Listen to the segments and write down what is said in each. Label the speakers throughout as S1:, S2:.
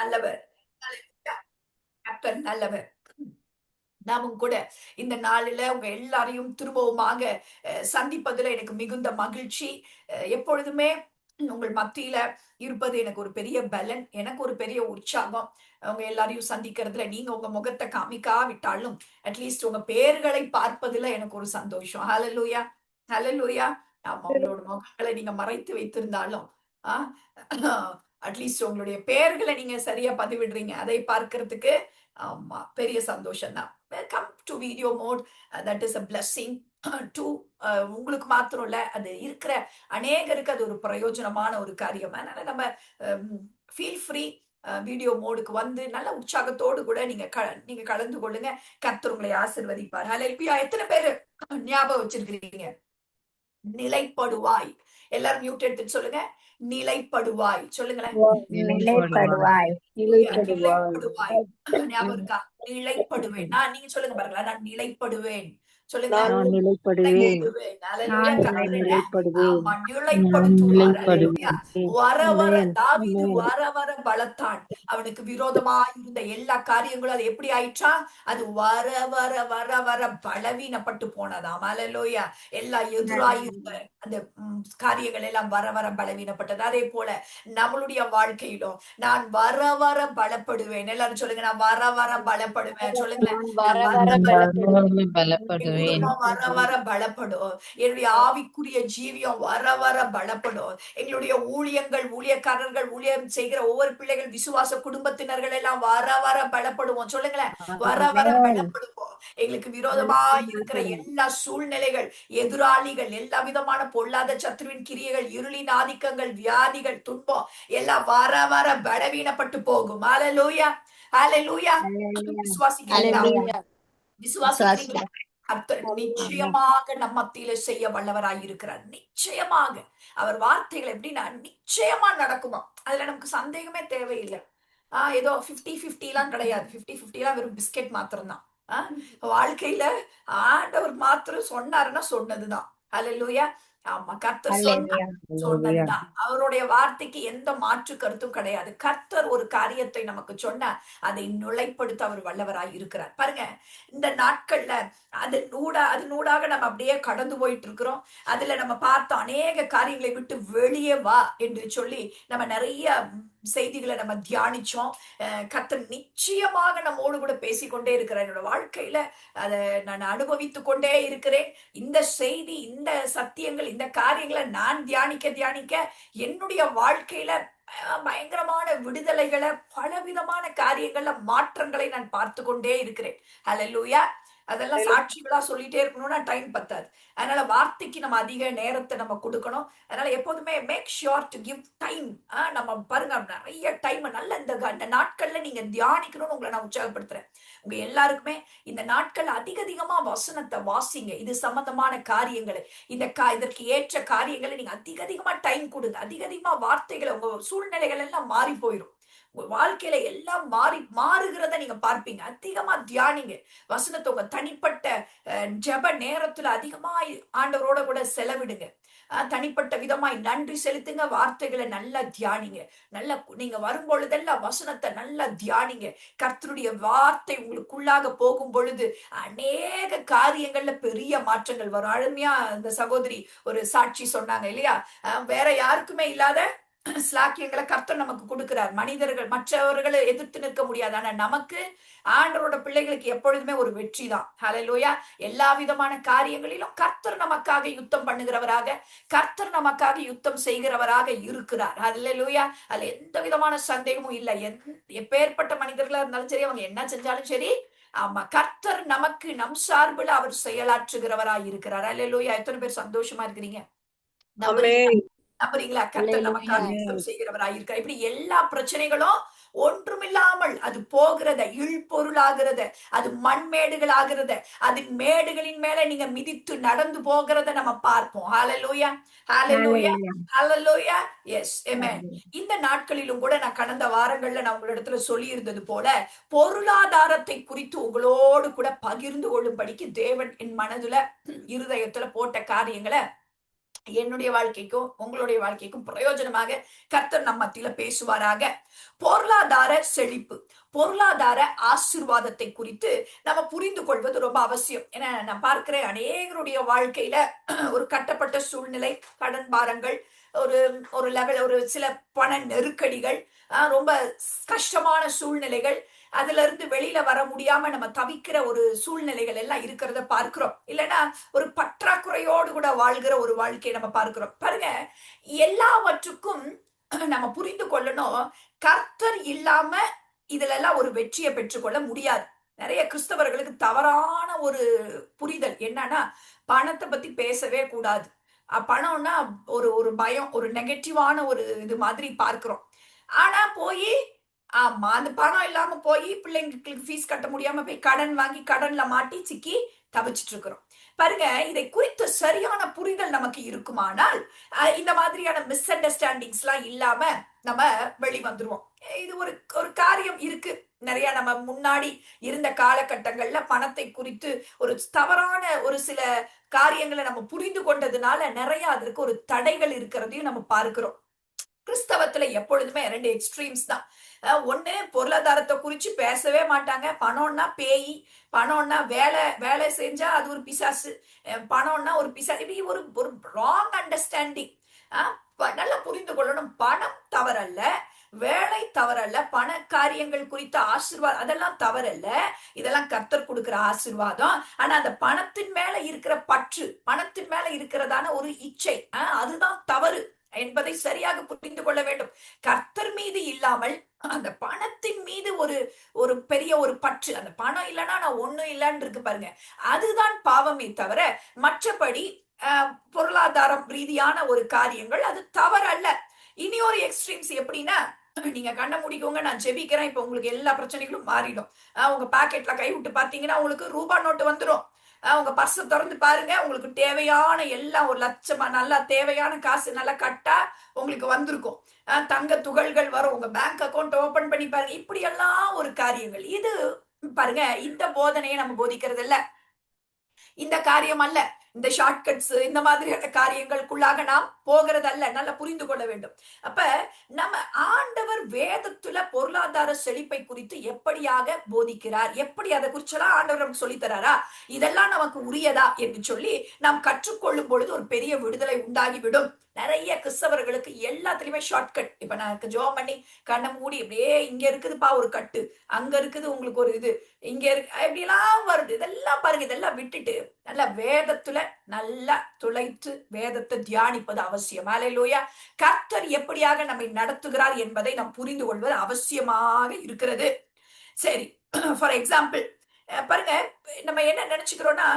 S1: நல்லவர். ஹalleluya. கர்த்தர் நல்லவர். நாமும் கூட இந்த நாளில உங்க எல்லாரையும் திரும்பவுமாக சந்திப்பதுல எனக்கு மிகுந்த மகிழ்ச்சி. எப்பொழுதுமே உங்கள் மத்தியில இருப்பது எனக்கு ஒரு பெரிய பலன். எனக்கு ஒரு பெரிய உற்சாகம். உங்க எல்லாரையும் சந்திக்கிறதுல நீங்க உங்க முகத்த காமிக்காவிட்டாலும், அட்லீஸ்ட் உங்க பெயர்களை பார்ப்பதுல எனக்கு ஒரு சந்தோஷம். ஹalleluya. ஹalleluya. ஆமா, உங்களோட முகங்களை நீங்க மறைத்து வைத்திருந்தாலும், ஆ அட்லீஸ்ட் உங்களுடைய பெயர்களை நீங்க சரியா பதிவிடுறீங்க. அதை பார்க்கிறதுக்கு ஆமா பெரிய சந்தோஷம் தான். Welcome to video mode. That is a blessing to உங்களுக்கு மாத்திரம் இல்ல, அது இருக்கிற அநேகருக்கு அது ஒரு பிரயோஜனமான ஒரு காரியம். அதனால நம்ம ஃபீல் ஃப்ரீ வீடியோ மோடுக்கு வந்து நல்ல உற்சாகத்தோடு கூட நீங்க கலந்து கொள்ளுங்க. கர்த்தர் உங்களை ஆசீர்வதிப்பார். ஹalleluya. எத்தனை பேரு ஞாபகம் வச்சிருக்கிறீங்க? நிலைப்படுவாய். எல்லாரும் மியூட் எடுத்துட்டு சொல்லுங்க. நிலைப்படுவாய். சொல்லுங்களேன்.
S2: நிலைப்படுவாய்.
S1: நிலைப்படுவாய். ஞாபகம் இருக்கா? நிலைப்படுவேன். நீங்க சொல்லுங்க பாருங்களேன். நான் நிலைப்படுவேன். சொல்லுங்க.
S2: நான் நிலைப்படுவேன்.
S1: ஹalleluya. கர்த்தர்
S2: நிலைப்படுவேன்.
S1: ஆமா நிலைப்படுத்துவார். ஹalleluya. வர வர
S2: ஆமென்.
S1: தாவீது
S2: ஆமென்.
S1: வர வர பலத்தான். அவனுக்கு விரோதமாய் இருந்த எல்லா காரியங்களும் அது எப்படி ஆயிற்றா? அது வர வர வர வர பலவீனப்பட்டு போனதாம். ஹalleluya. எல்லா எதிராய் இருந்த அந்த காரியங்கள் எல்லாம் வர வர பலவீனப்பட்டது. அதே போல நம்மளுடைய வாழ்க்கையிலும் நான் வர வர பலப்படுவேன். எல்லாரும் சொல்லுங்க. நான் வர வர பலப்படுவேன். சொல்லுங்களேன். நான் வர வர
S3: பலப்படுவேன்.
S1: குடும்பம் வர வர பலப்படும். என்னுடைய ஆவிக்குரிய ஜீவியம் வர வர பலப்படும். எங்களுடைய ஊழியங்கள், ஊழியக்காரர்கள், ஊழியம் செய்கிற ஒவ்வொரு பிள்ளைகள், விசுவாச குடும்பத்தினர்கள் எல்லாம் வர வர பலப்படுவோம். சொல்லுங்களேன். வர வர பலப்படுவோம். எங்களுக்கு விரோதமா இருக்கிற எல்லா சூழ்நிலைகள், எதிராளிகள், எல்லா விதமான பொல்லாத சத்துருவின் கிரியைகள், இருளின் ஆதிக்கங்கள், வியாதிகள், துன்பம் எல்லாம் வர வர பலவீனப்பட்டு போகும். ஹalleluya. ஹalleluya. விசுவாசிக்கிறீங்களா? விசுவாசிக்கிறீங்களா? கர்த்தர் நிச்சயமாக நம்ம மத்தியில செய்ய வல்லவராய் இருக்கிறார். நிச்சயமாக அவர் வார்த்தைகள் எப்படின்னா நிச்சயமா நடக்குமா, அதுல நமக்கு சந்தேகமே தேவையில்லை. ஏதோ 50-50 எல்லாம் கிடையாது. 50-50 எல்லாம் வெறும் பிஸ்கெட் மாத்திரம் தான். வாழ்க்கையில ஆண்டவர் மாத்திரம் சொன்னாருன்னா சொன்னதுதான். ஹalleluya. ஆமா, கர்த்தர் சொன்னதுதான். அவருடைய வார்த்தைக்கு எந்த மாற்று கருத்தும் கிடையாது. கர்த்தர் ஒரு காரியத்தை நமக்கு சொன்னா அதை நுழைப்படுத்த அவர் வல்லவராய் இருக்கிறார். பாருங்க, இந்த நாட்கள்ல அதனூடாக நம்ம அப்படியே கடந்து போயிட்டு இருக்கிறோம். அதுல நம்ம பார்த்தோம் அநேக காரியங்களை விட்டு வெளியே வா என்று சொல்லி நம்ம நிறைய செய்திகளை நம்ம தியானிச்சோம். கர்த்தர் நிச்சயமாக நம்மோடு கூட பேசிக்கொண்டே இருக்கிறார். என்னோட வாழ்க்கையில அதை நான் அனுபவித்துக் கொண்டே இருக்கிறேன். இந்த செய்தி, இந்த சத்தியங்கள், இந்த காரியங்களை நான் தியானிக்க என்னுடைய வாழ்க்கையில பயங்கரமான விடுதலைகளை, பலவிதமான காரியங்கள்ல மாற்றங்களை நான் பார்த்து கொண்டே இருக்கிறேன். ஹalleluya. அதெல்லாம் சாட்சிகளா சொல்லிட்டே இருக்கணும்னா டைம் பத்தாது. அதனால வார்த்தைக்கு நம்ம அதிக நேரத்தை நம்ம கொடுக்கணும். அதனால எப்போதுமே make sure to give time. நம்ம பாருங்க, நிறைய டைம் நல்ல இந்த நாட்கள்ல நீங்க தியானிக்கணும்னு உங்களை நான் உற்சாகப்படுத்துறேன். உங்க எல்லாருக்குமே இந்த நாட்கள் அதிகமா வசனத்தை வாசிங்க. இது சம்பந்தமான காரியங்களை, இதற்கு ஏற்ற காரியங்களை நீங்க அதிகமா டைம் கொடுங்க. அதிகமா வார்த்தைகளை, உங்க சூழ்நிலைகள் எல்லாம் மாறி போயிடும். உங்க வாழ்க்கையில எல்லாம் மாறுகிறத நீங்க பார்ப்பீங்க. அதிகமா தியானிங்க. வசனத்தை உங்க தனிப்பட்ட ஜெப நேரத்துல அதிகமா ஆண்டவரோட கூட செலவிடுங்க. தனிப்பட்ட விதமாய் நன்றி செலுத்துங்க. வார்த்தைகளை நல்லா தியானிங்க. நல்லா நீங்க வரும்பொழுதெல்லாம் வசனத்தை நல்லா தியானிங்க. கர்த்தருடைய வார்த்தை உங்களுக்குள்ளாக போகும் பொழுது அநேக காரியங்கள்ல பெரிய மாற்றங்கள் வரும். அருமையா அந்த சகோதரி ஒரு சாட்சி சொன்னாங்க இல்லையா? வேற யாருக்குமே இல்லாத ஸ்லாக்கியங்களை கர்த்தர் நமக்கு கொடுக்கிறார். மற்றவர்களை எதிர்த்து நிற்க முடியாது. ஆனா நமக்கு, ஆண்டவரோட பிள்ளைகளுக்கு எப்பொழுதுமே ஒரு வெற்றி தான். ஹalleluya. எல்லா விதமான காரியங்களிலும் கர்த்தர் நமக்காக யுத்தம் பண்ணுகிறவராக, கர்த்தர் நமக்காக யுத்தம் செய்கிறவராக இருக்கிறார். ஹalleluya. அதுல எந்த விதமான சந்தேகமும் இல்லை. எப்பேற்பட்ட மனிதர்களா இருந்தாலும் சரி, அவங்க என்ன செஞ்சாலும் சரி, ஆமா, கர்த்தர் நமக்கு நம் சார்பில் அவர் செயலாற்றுகிறவராய் இருக்கிறார். ஹalleluya. எத்தனை பேர் சந்தோஷமா இருக்கிறீங்க? நம்புறீங்களா? கர்த்தர் நமக்காக யுத்தம் செய்கிறவராயிருக்கிறார். இப்படி எல்லா பிரச்சனைகளும் ஒன்றுமில்லாமல் அது போகிறத, இழ்பொருளாகிறத, அது மண்மேடுகள் ஆகிறத, அதன் மேடுகளின் மேல நீங்க மிதித்து நடந்து போகிறத நம்ம பார்ப்போம். ஹalleluya. ஹalleluya. ஹalleluya. எஸ், ஆமென். இந்த நாட்களிலும் கூட நான் கடந்த வாரங்கள்ல நான் உங்களிடத்துல சொல்லி இருந்தது போல, பொருளாதாரத்தை குறித்து உங்களோடு கூட பகிர்ந்து கொள்ளும்படிக்கு தேவன் என் மனதுல, இருதயத்துல போட்ட காரியங்களை என்னுடைய வாழ்க்கைக்கும் உங்களுடைய வாழ்க்கைக்கும் பிரயோஜனமாக கர்த்தர் நம்ம மத்தியில பேசுவாராக. பொருளாதார செழிப்பு, பொருளாதார ஆசீர்வாதத்தை குறித்து நம்ம புரிந்து கொள்வது ரொம்ப அவசியம். ஏன்னா நான் பார்க்கிறேன் அநேகருடைய வாழ்க்கையில ஒரு கட்டப்பட்ட சூழ்நிலை, கடன் பாரங்கள், ஒரு ஒரு லெவல், ஒரு சில பண நெருக்கடிகள், ரொம்ப கஷ்டமான சூழ்நிலைகள், அதுல இருந்து வெளியில வர முடியாம நம்ம தவிக்கிற ஒரு சூழ்நிலைகள் எல்லாம் இருக்கிறத பார்க்கிறோம். இல்லைன்னா ஒரு பற்றாக்குறையோடு கூட வாழ்கிற ஒரு வாழ்க்கையை நம்ம பார்க்கிறோம். பாருங்க, எல்லாவற்றுக்கும் நம்ம புரிந்து கொள்ளணும், கர்த்தர் இல்லாம இதுல எல்லாம் ஒரு வெற்றியை பெற்றுக்கொள்ள முடியாது. நிறைய கிறிஸ்தவர்களுக்கு தவறான ஒரு புரிதல் என்னன்னா, பணத்தை பத்தி பேசவே கூடாது. பணம்னா ஒரு ஒரு பயம், ஒரு நெகட்டிவான ஒரு இது மாதிரி பார்க்கிறோம். ஆனா போய் ஆமா, அந்த பணம் இல்லாம போய் பிள்ளைங்களுக்கு ஃபீஸ் கட்ட முடியாம போய் கடன் வாங்கி கடன்ல மாட்டி சிக்கி தவிச்சிட்டு இருக்கிறோம். பாருங்க, இதை குறித்த சரியான புரிதல் நமக்கு இருக்குமானால் இந்த மாதிரியான மிஸ் அண்டர்ஸ்டாண்டிங்ஸ் எல்லாம் இல்லாம நம்ம வெளி வந்துருவோம். இது ஒரு ஒரு காரியம் இருக்கு. நிறைய நம்ம முன்னாடி இருந்த காலகட்டங்கள்ல பணத்தை குறித்து ஒரு தவறான ஒரு சில காரியங்களை நம்ம புரிந்து கொண்டதுனால நிறைய அதற்கு ஒரு தடைகள் இருக்கிறதையும் நம்ம பார்க்கிறோம். கிறிஸ்தவத்துல எப்பொழுதுமே ரெண்டு எக்ஸ்ட்ரீம்ஸ் தான். ஒண்ணு, பொருளாதாரத்தை குறிச்சு பேசவே மாட்டாங்க. பணம்னா பேய், பணம்னா வேலை, வேலை செஞ்சா அது ஒரு பிசாசு, பணம்னா ஒரு பிசாசு, இப்படி ஒரு ஒரு ராங் அண்டர்ஸ்டாண்டிங். நல்லா புரிந்து கொள்ளணும், பணம் தவறல்ல, வேலை தவறல்ல, பண காரியங்கள் குறித்த ஆசீர்வாதம் அதெல்லாம் தவறல்ல. இதெல்லாம் கர்த்தர் கொடுக்கிற ஆசீர்வாதம். ஆனா அந்த பணத்தின் மேல இருக்கிற பற்று, பணத்தின் மேல இருக்கிறதான ஒரு இச்சை, அதுதான் தவறு என்பதை சரியாக புரிந்து கொள்ள வேண்டும். கர்த்தர் மீது இல்லாமல் அந்த பணத்தின் மீது ஒரு ஒரு பெரிய ஒரு பற்று, அந்த பணம் இல்லைன்னா நான் ஒண்ணும் இல்லைன்னு இருக்கு பாருங்க, அதுதான் பாவமே தவிர மற்றபடி பொருளாதாரம் ரீதியான ஒரு காரியங்கள் அது தவறல்ல. இனி ஒரு எக்ஸ்ட்ரீம்ஸ் எப்படின்னா, நீங்க கண்ண முடிக்கோங்க, நான் ஜெபிக்கிறேன், இப்ப உங்களுக்கு எல்லா பிரச்சனைகளும் மாறிடும். உங்க பாக்கெட்ல கை விட்டு பாத்தீங்கன்னா உங்களுக்கு ரூபாய் நோட்டு வந்துடும். உங்க பர்ஸை திறந்து பாருங்க, உங்களுக்கு தேவையான எல்லாம் ஒரு லட்சமா நல்லா தேவையான காசு நல்லா கட்டா உங்களுக்கு வந்திருக்கும். தங்க துகள்கள் வரும், உங்க பேங்க் அக்கௌண்ட் ஓபன் பண்ணி பாருங்க. இப்படி எல்லாம் ஒரு காரியங்கள் இது. பாருங்க, இந்த போதனையை நம்ம போதிக்கிறது இல்ல, இந்த காரியம் அல்ல, இந்த ஷார்ட்கட்ஸ் இந்த மாதிரியான காரியங்களுக்குள்ளாக நாம் போகிறதல்ல. நல்லா புரிந்து கொள்ள வேண்டும். அப்ப நம்ம ஆண்டவர் வேதத்துல பொருளாதார செழிப்பை குறித்து எப்படியாக போதிக்கிறார், எப்படி அதை குறிச்செல்லாம் ஆண்டவர் நமக்கு சொல்லி தராரா, இதெல்லாம் நமக்கு உரியதா என்று சொல்லி நாம் கற்றுக்கொள்ளும் பொழுது ஒரு பெரிய விடுதலை உண்டாகிவிடும். நிறைய கிறிஸ்தவர்களுக்கு எல்லாத்துலயுமே ஷார்ட்கட். இப்ப நான் ஜோம் பண்ணி கண்ணை மூடி அப்படியே இங்க இருக்குதுப்பா ஒரு கட்டு, அங்க இருக்குது உங்களுக்கு ஒரு இது, இங்க இருக்கு, எப்படிலாம் வருது. இதெல்லாம் பாருங்க, இதெல்லாம் விட்டுட்டு நல்ல வேதத்துல நல்லா துளைத்து வேதத்தை தியானிப்பது அவசியம். அல்லேலூயா. கர்த்தர் எப்படியாக நம்மை நடத்துகிறார் என்பதை நாம் புரிந்து கொள்வது அவசியமாக இருக்கிறது. சரி, ஃபார் எக்ஸாம்பிள் பாருங்க, நம்ம என்ன நினைச்சுக்கிறோம்னா,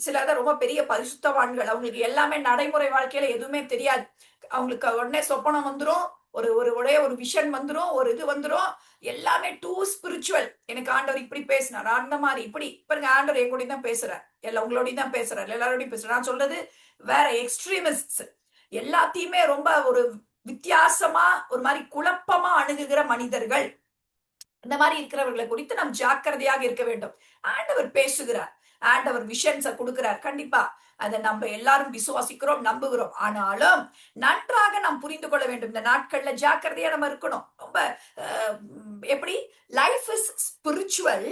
S1: சிலர் ரொம்ப பெரிய பரிசுத்தவான்கள், அவங்களுக்கு எல்லாமே நடைமுறை வாழ்க்கையில எதுவுமே தெரியாது. அவங்களுக்கு உடனே சொப்பனம் வந்துடும், ஒரு ஒரு ஒரே ஒரு விஷன் வந்துடும், ஒரு இது வந்துடும், எல்லாமே டூ ஸ்பிரிச்சுவல். எனக்கு ஆண்டவர் இப்படி பேசினார், அந்த மாதிரி இப்படி. பாருங்க, ஆண்டவர் எங்கூடயும் தான் பேசுறார், எல்லாம் உங்களோடையும் தான் பேசுறாரு, எல்லாரோடையும் பேசுறாரு. நான் சொல்றது வேற எக்ஸ்ட்ரீமிஸ்ட், எல்லாத்தையுமே ரொம்ப ஒரு வித்தியாசமா ஒரு மாதிரி குழப்பமா அணுகுகிற மனிதர்கள். இந்த மாதிரி இருக்கிறவர்களை குறித்து நாம் ஜாக்கிரதையாக இருக்க வேண்டும். ஆண்டவர் பேசுகிறார், ஆண்டவர் விஷன்ஸை கொடுக்கிறார், கண்டிப்பா அதை நம்ம எல்லாரும் விசுவாசிக்கிறோம், நம்புகிறோம். ஆனாலும் நன்றாக நாம் புரிந்து கொள்ள வேண்டும். இந்த நாட்கள்ல ஜாக்கிரதையா நம்ம இருக்கணும். ரொம்ப எப்படி, லைஃப் இஸ் ஸ்பிரிச்சுவல்.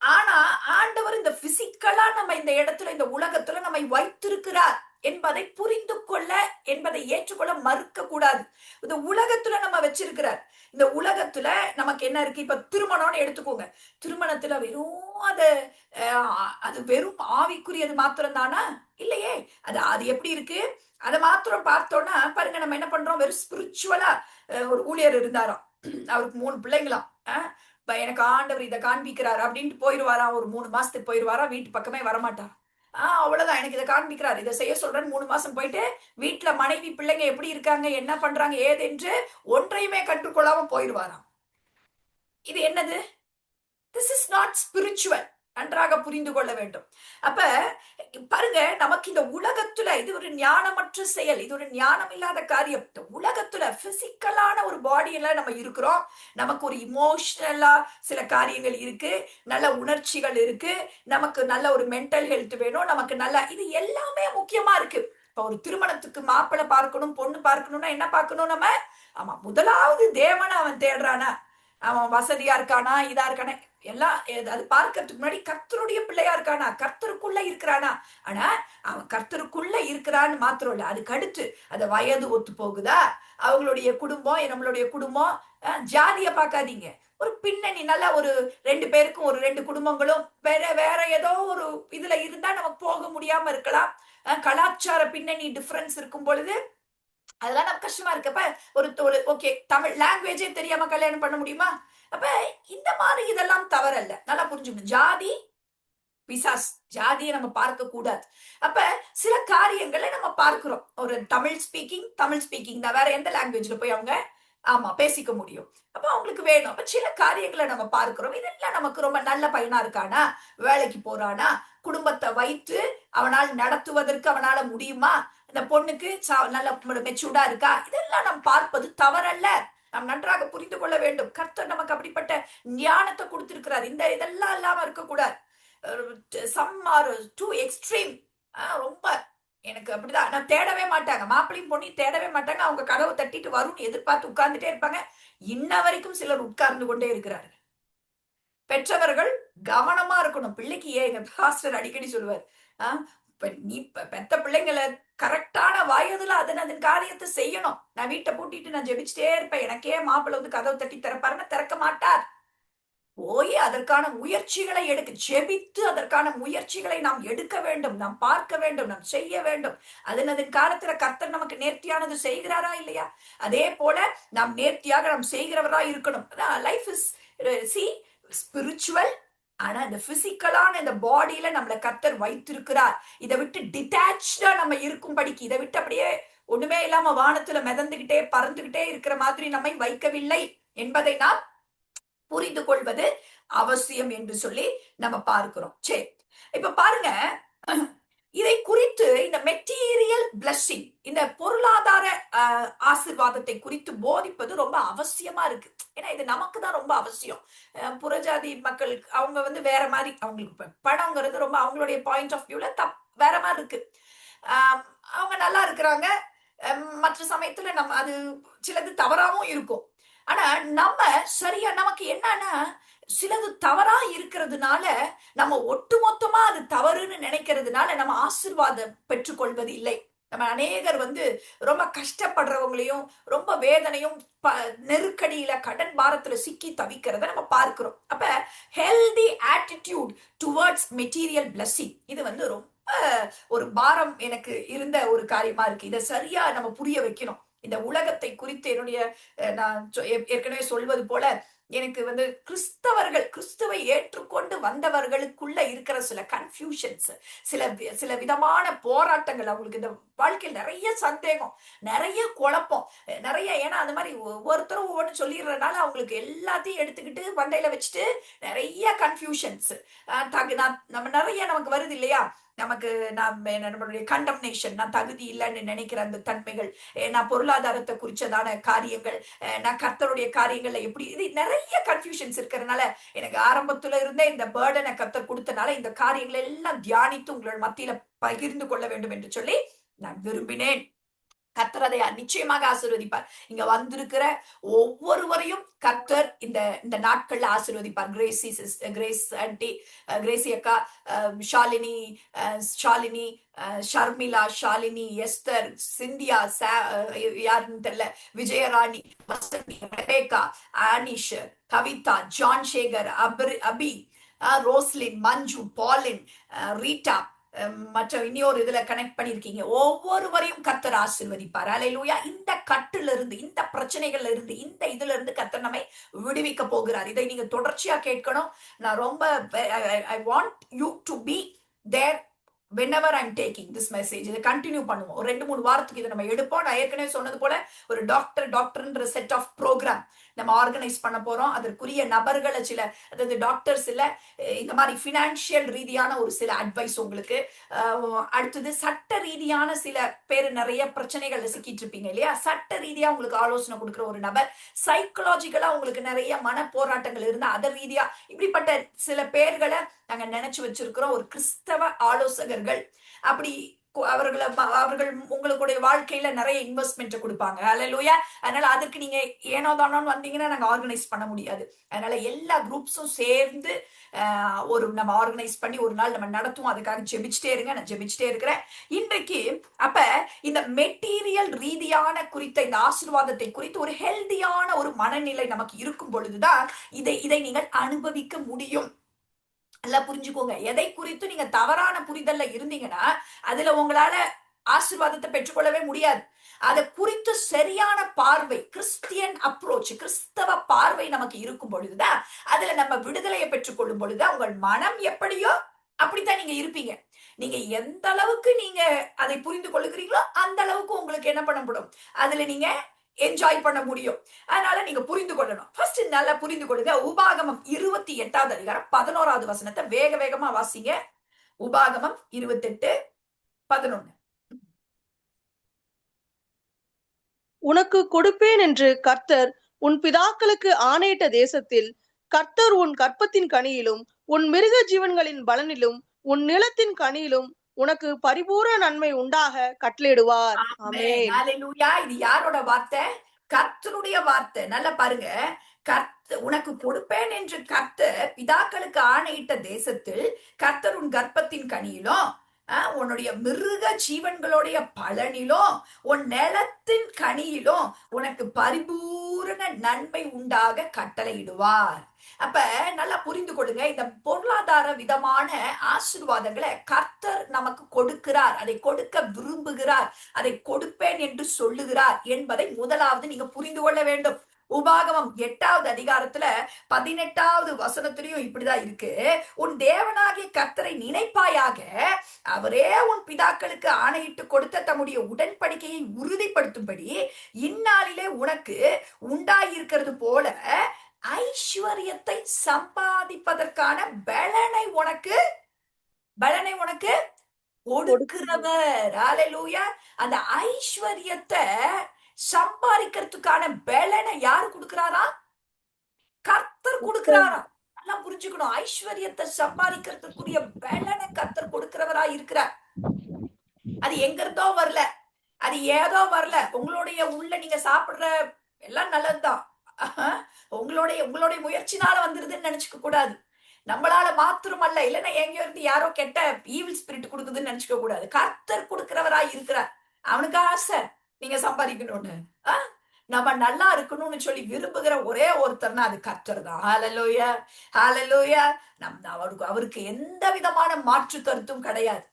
S1: ஆனா ஆண்டவர் இந்த பிசிக்கலா நம்ம இந்த இடத்துல, இந்த உலகத்துல நம்மை வைத்திருக்கிறார் என்பதை புரிந்து கொள்ள, என்பதை ஏற்றுக்கொள்ள மறுக்க கூடாது. இந்த உலகத்துல நம்ம வச்சிருக்கிறார். இந்த உலகத்துல நமக்கு என்ன இருக்கு, இப்ப திருமணம்னு எடுத்துக்கோங்க. திருமணத்துல வெறும் அது வெறும் ஆவிக்குரியது மாத்திரம் தானா? இல்லையே. அது அது எப்படி இருக்கு, அதை மாத்திரம் பார்த்தோம்னா பாருங்க, நம்ம என்ன பண்றோம், வெறும் ஸ்பிரிச்சுவலா. ஒரு ஊழியர் இருந்தாராம், அவருக்கு 3 பிள்ளைங்களாம். எனக்கு ஆண்டவர் இதை காண்பிக்கிறார் அப்படின்ட்டு போயிடுவாராம். ஒரு 3 மாசத்துக்கு போயிடுவாராம், வீட்டு பக்கமே வரமாட்டார். அவ்வளவுதான், எனக்கு இதை காண்பிக்கிறார், இதை செய்ய சொல்றேன்னு 3 மாசம் போயிட்டு வீட்டுல மனைவி பிள்ளைங்க எப்படி இருக்காங்க, என்ன பண்றாங்க, ஏதென்று ஒன்றையுமே கற்றுக்கொள்ளாம போயிடுவாராம். இது என்னது? This is not spiritual. நன்றாக புரிந்து கொள்ள வேண்டும். அப்ப பாருங்க, நமக்கு இந்த உலகத்துல இது ஒரு ஞானமற்ற செயல், இது ஒரு ஞானம் இல்லாத காரியம். இந்த உலகத்துல பிசிக்கலான ஒரு பாடியில நம்ம இருக்கிறோம், நமக்கு ஒரு இமோஷனலா சில காரியங்கள் இருக்கு, நல்ல உணர்ச்சிகள் இருக்கு, நமக்கு நல்ல ஒரு மென்டல் ஹெல்த் வேணும், நமக்கு நல்ல, இது எல்லாமே முக்கியமா இருக்கு. இப்ப ஒரு திருமணத்துக்கு மாப்பிள்ளை பார்க்கணும், பொண்ணு பார்க்கணும்னா என்ன பார்க்கணும் நம்ம? ஆமா, முதலாவது தேவனை அவன் தேடுறானா, அவன் வசதியா இருக்கானா, இதா இருக்கானா, எல்லாம் அது பார்க்கறதுக்கு முன்னாடி கர்த்தருடைய பிள்ளையா இருக்கானா, கர்த்தருக்குள்ள இருக்கிறானா. ஆனா அவன் கர்த்தருக்குள்ள இருக்கிறான்னு மாத்திரம் இல்ல, அதுக்கு அடுத்து அந்த வயது ஒத்து போகுதா, அவங்களுடைய குடும்பம், நம்மளுடைய குடும்பம், ஜாதிய பார்க்காதீங்க. ஒரு பின்னணி நல்லா ஒரு 2 பேருக்கும் ஒரு 2 குடும்பங்களும் வேற வேற ஏதோ ஒரு இதுல இருந்தா நமக்கு போக முடியாம இருக்கலாம். கலாச்சார பின்னணி டிஃபரன்ஸ் இருக்கும் பொழுது அதெல்லாம் நமக்கு கஷ்டமா இருக்கு. அப்ப ஒரு ஓகே, தமிழ் லாங்குவேஜே தெரியாம கல்யாணம் பண்ண முடியுமா? அப்ப இந்த மாதிரி இதெல்லாம் தவறல்ல. நல்லா புரிஞ்சுக்கணும். ஜாதி பிசாஸ், ஜாதியை நம்ம பார்க்க கூடாது. அப்ப சில காரியங்களை நம்ம பார்க்கிறோம். ஒரு தமிழ் ஸ்பீக்கிங் தான், வேற எந்த லாங்குவேஜ்ல போய் அவங்க ஆமா பேசிக்க முடியும். அப்ப அவங்களுக்கு வேணும். அப்ப சில காரியங்களை நம்ம பார்க்கிறோம். இதெல்லாம் நமக்கு ரொம்ப நல்ல பையனா இருக்கானா, வேலைக்கு போறானா, குடும்பத்தை வைத்து அவனால் நடத்துவதற்கு அவனால முடியுமா, இந்த பொண்ணுக்கு நல்ல மெச்சூர்டா இருக்கா, இதெல்லாம் நாம் பார்ப்பது தவறல்ல. நாம் நன்றாக புரிந்து கொள்ள வேண்டும். கர்த்தர் நமக்கு அப்படிப்பட்ட ஞானத்தை கொடுத்திருக்கிறார். இந்த இதெல்லாம் இல்லாம இருக்கக்கூடாது. சம் ஆர் டூ எக்ஸ்ட்ரீம், ரொம்ப எனக்கு அப்படிதான். நான் தேடவே மாட்டாங்க, மாப்பிளையும் பொண்ணையும் தேடவே மாட்டாங்க. அவங்க கதவை தட்டிட்டு வரும்னு எதிர்பார்த்து உட்கார்ந்துட்டே இருப்பாங்க. இன்ன வரைக்கும் சிலர் உட்கார்ந்து கொண்டே இருக்கிறார்கள். பெற்றவர்கள் கவனமா இருக்கணும். பிள்ளைக்கு எங்க பாஸ்டர் அடிக்கடி சொல்லுவார், நீ பெத்த பிள்ளைங்களை கரெக்டான வயதுல அதன் காரியத்தை செய்யணும். நான் வீட்டை பூட்டிட்டு நான் ஜெபிச்சுட்டே இருப்பேன், எனக்கே மாப்பிள்ளை வந்து கதவு தட்டி திறப்பாருன்னு திறக்க மாட்டார். போய் அதற்கான முயற்சிகளை எடுக்க, ஜெபித்து அதற்கான முயற்சிகளை நாம் எடுக்க வேண்டும், நாம் பார்க்க வேண்டும், நாம் செய்ய வேண்டும். அதன் காலத்துல கர்த்தர் நமக்கு நேர்த்தியானது செய்கிறாரா இல்லையா? அதே போல நாம் நேர்த்தியாக நாம் செய்கிறவரா இருக்கணும். Life is spiritual. ஆனா இந்த பிசிக்கலான இந்த பாடியில நம்மளை கர்த்தர் வைத்திருக்கிறார். இதை விட்டு டிட்டாச்சா நம்ம இருக்கும்படிக்கு, இதை விட்டு அப்படியே ஒண்ணுமே இல்லாம வானத்துல மிதந்துகிட்டே பறந்துகிட்டே இருக்கிற மாதிரி நம்மை வைக்கவில்லை என்பதை நாம் புரிந்து கொள்வது அவசியம் என்று சொல்லி நம்ம பார்க்கிறோம். சரி, இப்ப பாருங்க, இதை குறித்து இந்த மெட்டீரியல் பிளஸிங், இந்த பொருளாதார ஆசீர்வாதத்தை குறித்து போதிப்பது ரொம்ப அவசியமா இருக்கு. ஏன்னா இது நமக்கு தான் ரொம்ப அவசியம். புறஜாதி மக்களுக்கு அவங்க வந்து வேற மாதிரி, அவங்களுக்கு பணங்கிறது ரொம்ப அவங்களுடைய பாயிண்ட் ஆஃப் வியூல வேற மாதிரி இருக்கு. அவங்க நல்லா இருக்கிறாங்க. மற்ற சமயத்துல நம்ம அது சிலது தவறாவும் இருக்கும். ஆனா நம்ம சரியா, நமக்கு என்னன்னா சிலது தவறா இருக்கிறதுனால நம்ம ஒட்டுமொத்தமா அது தவறுன்னு நினைக்கிறதுனால நம்ம ஆசீர்வாதம் பெற்றுக்கொள்வது இல்லை. நம்ம அநேகர் வந்து ரொம்ப கஷ்டப்படுறவங்களையும் ரொம்ப வேதனையும் நெருக்கடியில கடன் பாரத்துல சிக்கி தவிக்கிறத நம்ம பார்க்கிறோம். அப்ப healthy attitude towards material blessing, இது வந்து ரொம்ப ஒரு பாரம் எனக்கு இருந்த ஒரு காரியமா இருக்கு. இதை சரியா நம்ம புரிய வைக்கணும். இந்த உலகத்தை குறித்து என்னுடைய நான் ஏற்கனவே சொல்வது போல எனக்கு வந்து கிறிஸ்துவை ஏற்றுக்கொண்டு வந்தவர்களுக்குள்ள இருக்கிற சில கன்ஃபியூஷன்ஸ், சில விதமான போராட்டங்கள், அவங்களுக்கு இந்த வாழ்க்கையில் நிறைய சந்தேகம், நிறைய குழப்பம், நிறைய, ஏன்னா அந்த மாதிரி ஒவ்வொருத்தரும் ஒவ்வொன்று சொல்லிடுறதுனால அவங்களுக்கு எல்லாத்தையும் எடுத்துக்கிட்டு வண்டையில வச்சுட்டு நிறைய கன்ஃபியூஷன்ஸ் நம்ம நிறைய நமக்கு வருது இல்லையா? நமக்கு நம்மளுடைய கண்டம்னேஷன், நான் தகுதி இல்லைன்னு நினைக்கிற அந்த தன்மைகள், நான் பொருளாதாரத்தை குறிச்சதான காரியங்கள், நான் கர்த்தருடைய காரியங்கள்ல எப்படி, இது நிறைய கன்ஃபியூஷன்ஸ் இருக்கிறதுனால எனக்கு ஆரம்பத்துல இருந்தே இந்த பேர்டனை கர்த்தர் கொடுத்தனால இந்த காரியங்களை எல்லாம் தியானித்து உங்களோட மத்தியில பகிர்ந்து கொள்ள வேண்டும் என்று சொல்லி நான் விரும்பினேன். கர்த்தர் அதை நிச்சயமாக ஆசீர்வதிப்பார். இங்க வந்திருக்கிற ஒவ்வொருவரையும் கர்த்தர் இந்த நாட்கள்ல ஆசீர்வதிப்பார். கிரேஸ் ஆண்டி, கிரேசி அக்கா, ஷாலினி, ஷர்மிளா, ஷாலினி, எஸ்தர், சிந்தியா, யாருன்னு தெரியல, விஜயராணி, வசந்தி, ரெபேக்கா, ஆனிஷ், கவிதா, ஜான் சேகர், அபி, ரோஸ்லின், மஞ்சு, பாலின், ரீட்டா, மற்ற இன்னொரு இதுல கனெக்ட் பண்ணிருக்கீங்க. ஒவ்வொருவரையும் கர்த்தர் ஆசீர்வதிப்பார். அல்லேலூயா. இந்த கட்டுல இருந்து, இந்த பிரச்சனைகள்ல இருந்து, இந்த இதுல இருந்து கர்த்தர் நம்மை விடுவிக்க போகிறார். இதை நீங்க தொடர்ச்சியா கேட்கணும். நான் ரொம்ப I want you to be there whenever I'm taking this message. இதை கண்டினியூ பண்ணுவோம். ஒரு 2-3 வாரத்துக்கு இதை நம்ம எடுப்போம். நான் ஏற்கனவே சொன்னது போல ஒரு டாக்டர்ன்ற செட் ஆஃப் ப்ரோக்ராம் நம்ம ஆர்கனைஸ் பண்ண போறோம். அதற்குரிய நபர்களை சில, அதாவது டாக்டர்ஸ் இல்ல, இந்த மாதிரி பினான்சியல் ரீதியான ஒரு சில அட்வைஸ் உங்களுக்கு, அடுத்தது சட்ட ரீதியான சில பேர் நிறைய பிரச்சனைகள்ல சிக்கிட்டு இருப்பீங்க இல்லையா, சட்ட ரீதியா உங்களுக்கு ஆலோசனை கொடுக்குற ஒரு நபர், சைக்கலாஜிக்கலா உங்களுக்கு நிறைய மன போராட்டங்கள் இருந்தா அத ரீதியா, இப்படிப்பட்ட சில பேர்களை நாங்க நினைச்சு வச்சிருக்கிறோம். ஒரு கிறிஸ்தவ ஆலோசகர்கள், அப்படி அவர்கள் உங்களுடைய வாழ்க்கையில நிறைய இன்வெஸ்ட்மெண்ட் கொடுப்பாங்க. ஹalleluya. அதனால அதுக்கு நீங்க ஏனோ தானோன்னு வந்தீங்கன்னா நாங்க ஆர்கனைஸ் பண்ண முடியாது. அதனால எல்லா குரூப்ஸும் சேர்ந்து ஒரு நம்ம ஆர்கனைஸ் பண்ணி ஒரு நாள் நம்ம நடத்துவோம். அதுக்காக ஜெபிச்சுட்டே இருங்க. நான் ஜெபிச்சுட்டே இருக்கிறேன் இன்றைக்கு. அப்ப இந்த மெட்டீரியல் ரீதியான குறித்த இந்த ஆசீர்வாதத்தை குறித்து ஒரு ஹெல்தியான ஒரு மனநிலை நமக்கு இருக்கும் பொழுதுதான் இதை நீங்கள் அனுபவிக்க முடியும். நல்லா புரிஞ்சுக்கோங்க. எதை குறித்து நீங்க தவறான புரிதல்ல இருந்தீங்கன்னா அதுல உங்களால ஆசீர்வாதத்தை பெற்றுக்கொள்ளவே முடியாது. அதை குறித்து சரியான பார்வை, கிறிஸ்டியன் அப்ரோச், கிறிஸ்தவ பார்வை நமக்கு இருக்கும் பொழுதுதான் அதுல நம்ம விடுதலையை பெற்றுக்கொள்ளும் பொழுதுதான் உங்கள் மனம் எப்படியோ அப்படித்தான் நீங்க இருப்பீங்க. நீங்க எந்த அளவுக்கு நீங்க அதை புரிந்து கொள்ளுகிறீங்களோ அந்த அளவுக்கு உங்களுக்கு என்ன பண்ணப்படும், அதுல நீங்க என்ஜாய் பண்ண முடியும். அதனால நீங்க புரிந்து கொள்ளணும். ஃபர்ஸ்ட் நல்லா புரிந்து கொள்ளுங்க. உபாகமம் 28வது அதிகாரம் 11வது வசனத்தை வேக வேகமா வாசிங்க. உபாகமம் 28:11.
S3: உனக்கு கொடுப்பேன் என்று கர்த்தர் உன் பிதாக்களுக்கு ஆணையிட்ட தேசத்தில் கர்த்தர் உன் கற்பத்தின் கனியிலும் உன் மிருக ஜீவன்களின் பலனிலும் உன் நிலத்தின் கனியிலும் உனக்கு பரிபூரண நன்மை உண்டாக கட்டளையிடுவார். ஆமென்.
S1: ஹalleluya. இது யாரோட வார்த்தை? கர்த்தருடைய வார்த்தை. நல்லா பாருங்க. உனக்கு கொடுப்பேன் என்று கர்த்தர் பிதாக்களுக்கு ஆணையிட்ட தேசத்தில் கர்த்தர் உன் கர்ப்பத்தின் கனியிலும் உன்னுடைய மிருக ஜீவன்களுடைய பலனிலும் உன் நிலத்தின் கனியிலும் உனக்கு பரிபூரண நன்மை உண்டாக கட்டளையிடுவார். அப்ப நல்லா புரிந்து கொள்ளுங்க. இந்த பொருளாதார விதமான ஆசீர்வாதங்களை கர்த்தர் நமக்கு கொடுக்கிறார். அதை கொடுக்க விரும்புகிறார். அதை கொடுப்பேன் என்று சொல்லுகிறார் என்பதை முதலாவது நீங்க புரிந்து கொள்ள வேண்டும். உபாகமம் 8வது அதிகாரத்துல 18வது வசனத்திலையும் இப்படிதான் இருக்கு. உன் தேவனாகிய கர்த்தரை நினைப்பாயாக, அவரே உன் பிதாக்களுக்கு ஆணையிட்டு கொடுத்த தம்முடைய உடன்படிக்கையை உறுதிப்படுத்தும்படி இந்நாளிலே உனக்கு உண்டாயிருக்கிறது போல ஐஸ்வர்யத்தை சம்பாதிப்பதற்கான பலனை உனக்கு கொடுக்கிறவர். ஹalleluya. அந்த ஐஸ்வர்யத்தை சம்பாதிக்கிறதுக்கான பலனை யாரு கொடுக்கிறாரா? கர்த்தர் கொடுக்கிறாரா? நல்லா புரிஞ்சுக்கணும். ஐஸ்வர்யத்தை சம்பாதிக்கிறதுக்குரிய பலனை கர்த்தர் கொடுக்கிறவரா இருக்கிறார். அது எங்க இருந்தோ வரல, அது ஏதோ வரல. உங்களுடைய உள்ள நீங்க சாப்பிடுற எல்லாம் நல்லதுதான். உங்களுடைய முயற்சினால வந்துருதுன்னு நினைச்சுக்க கூடாது. நம்மளால மாத்திரம் அல்ல, இல்லைன்னா எங்க இருந்து யாரோ கெட்ட ஈவில் ஸ்பிரிட் கொடுக்குதுன்னு நினைச்சுக்க கூடாது. கர்த்தர் கொடுக்கிறவரா இருக்கிறார். அவனுக்கு ஆசை நீங்க சம்பாதிக்கணும்னு, நம்ம நல்லா இருக்கணும்னு சொல்லி விரும்புகிற ஒரே ஒருத்தர்னா அது கர்த்தர் தான். ஹalleluya, ஹalleluya. அவருக்கு எந்த விதமான மாற்று கருத்தும் கிடையாது.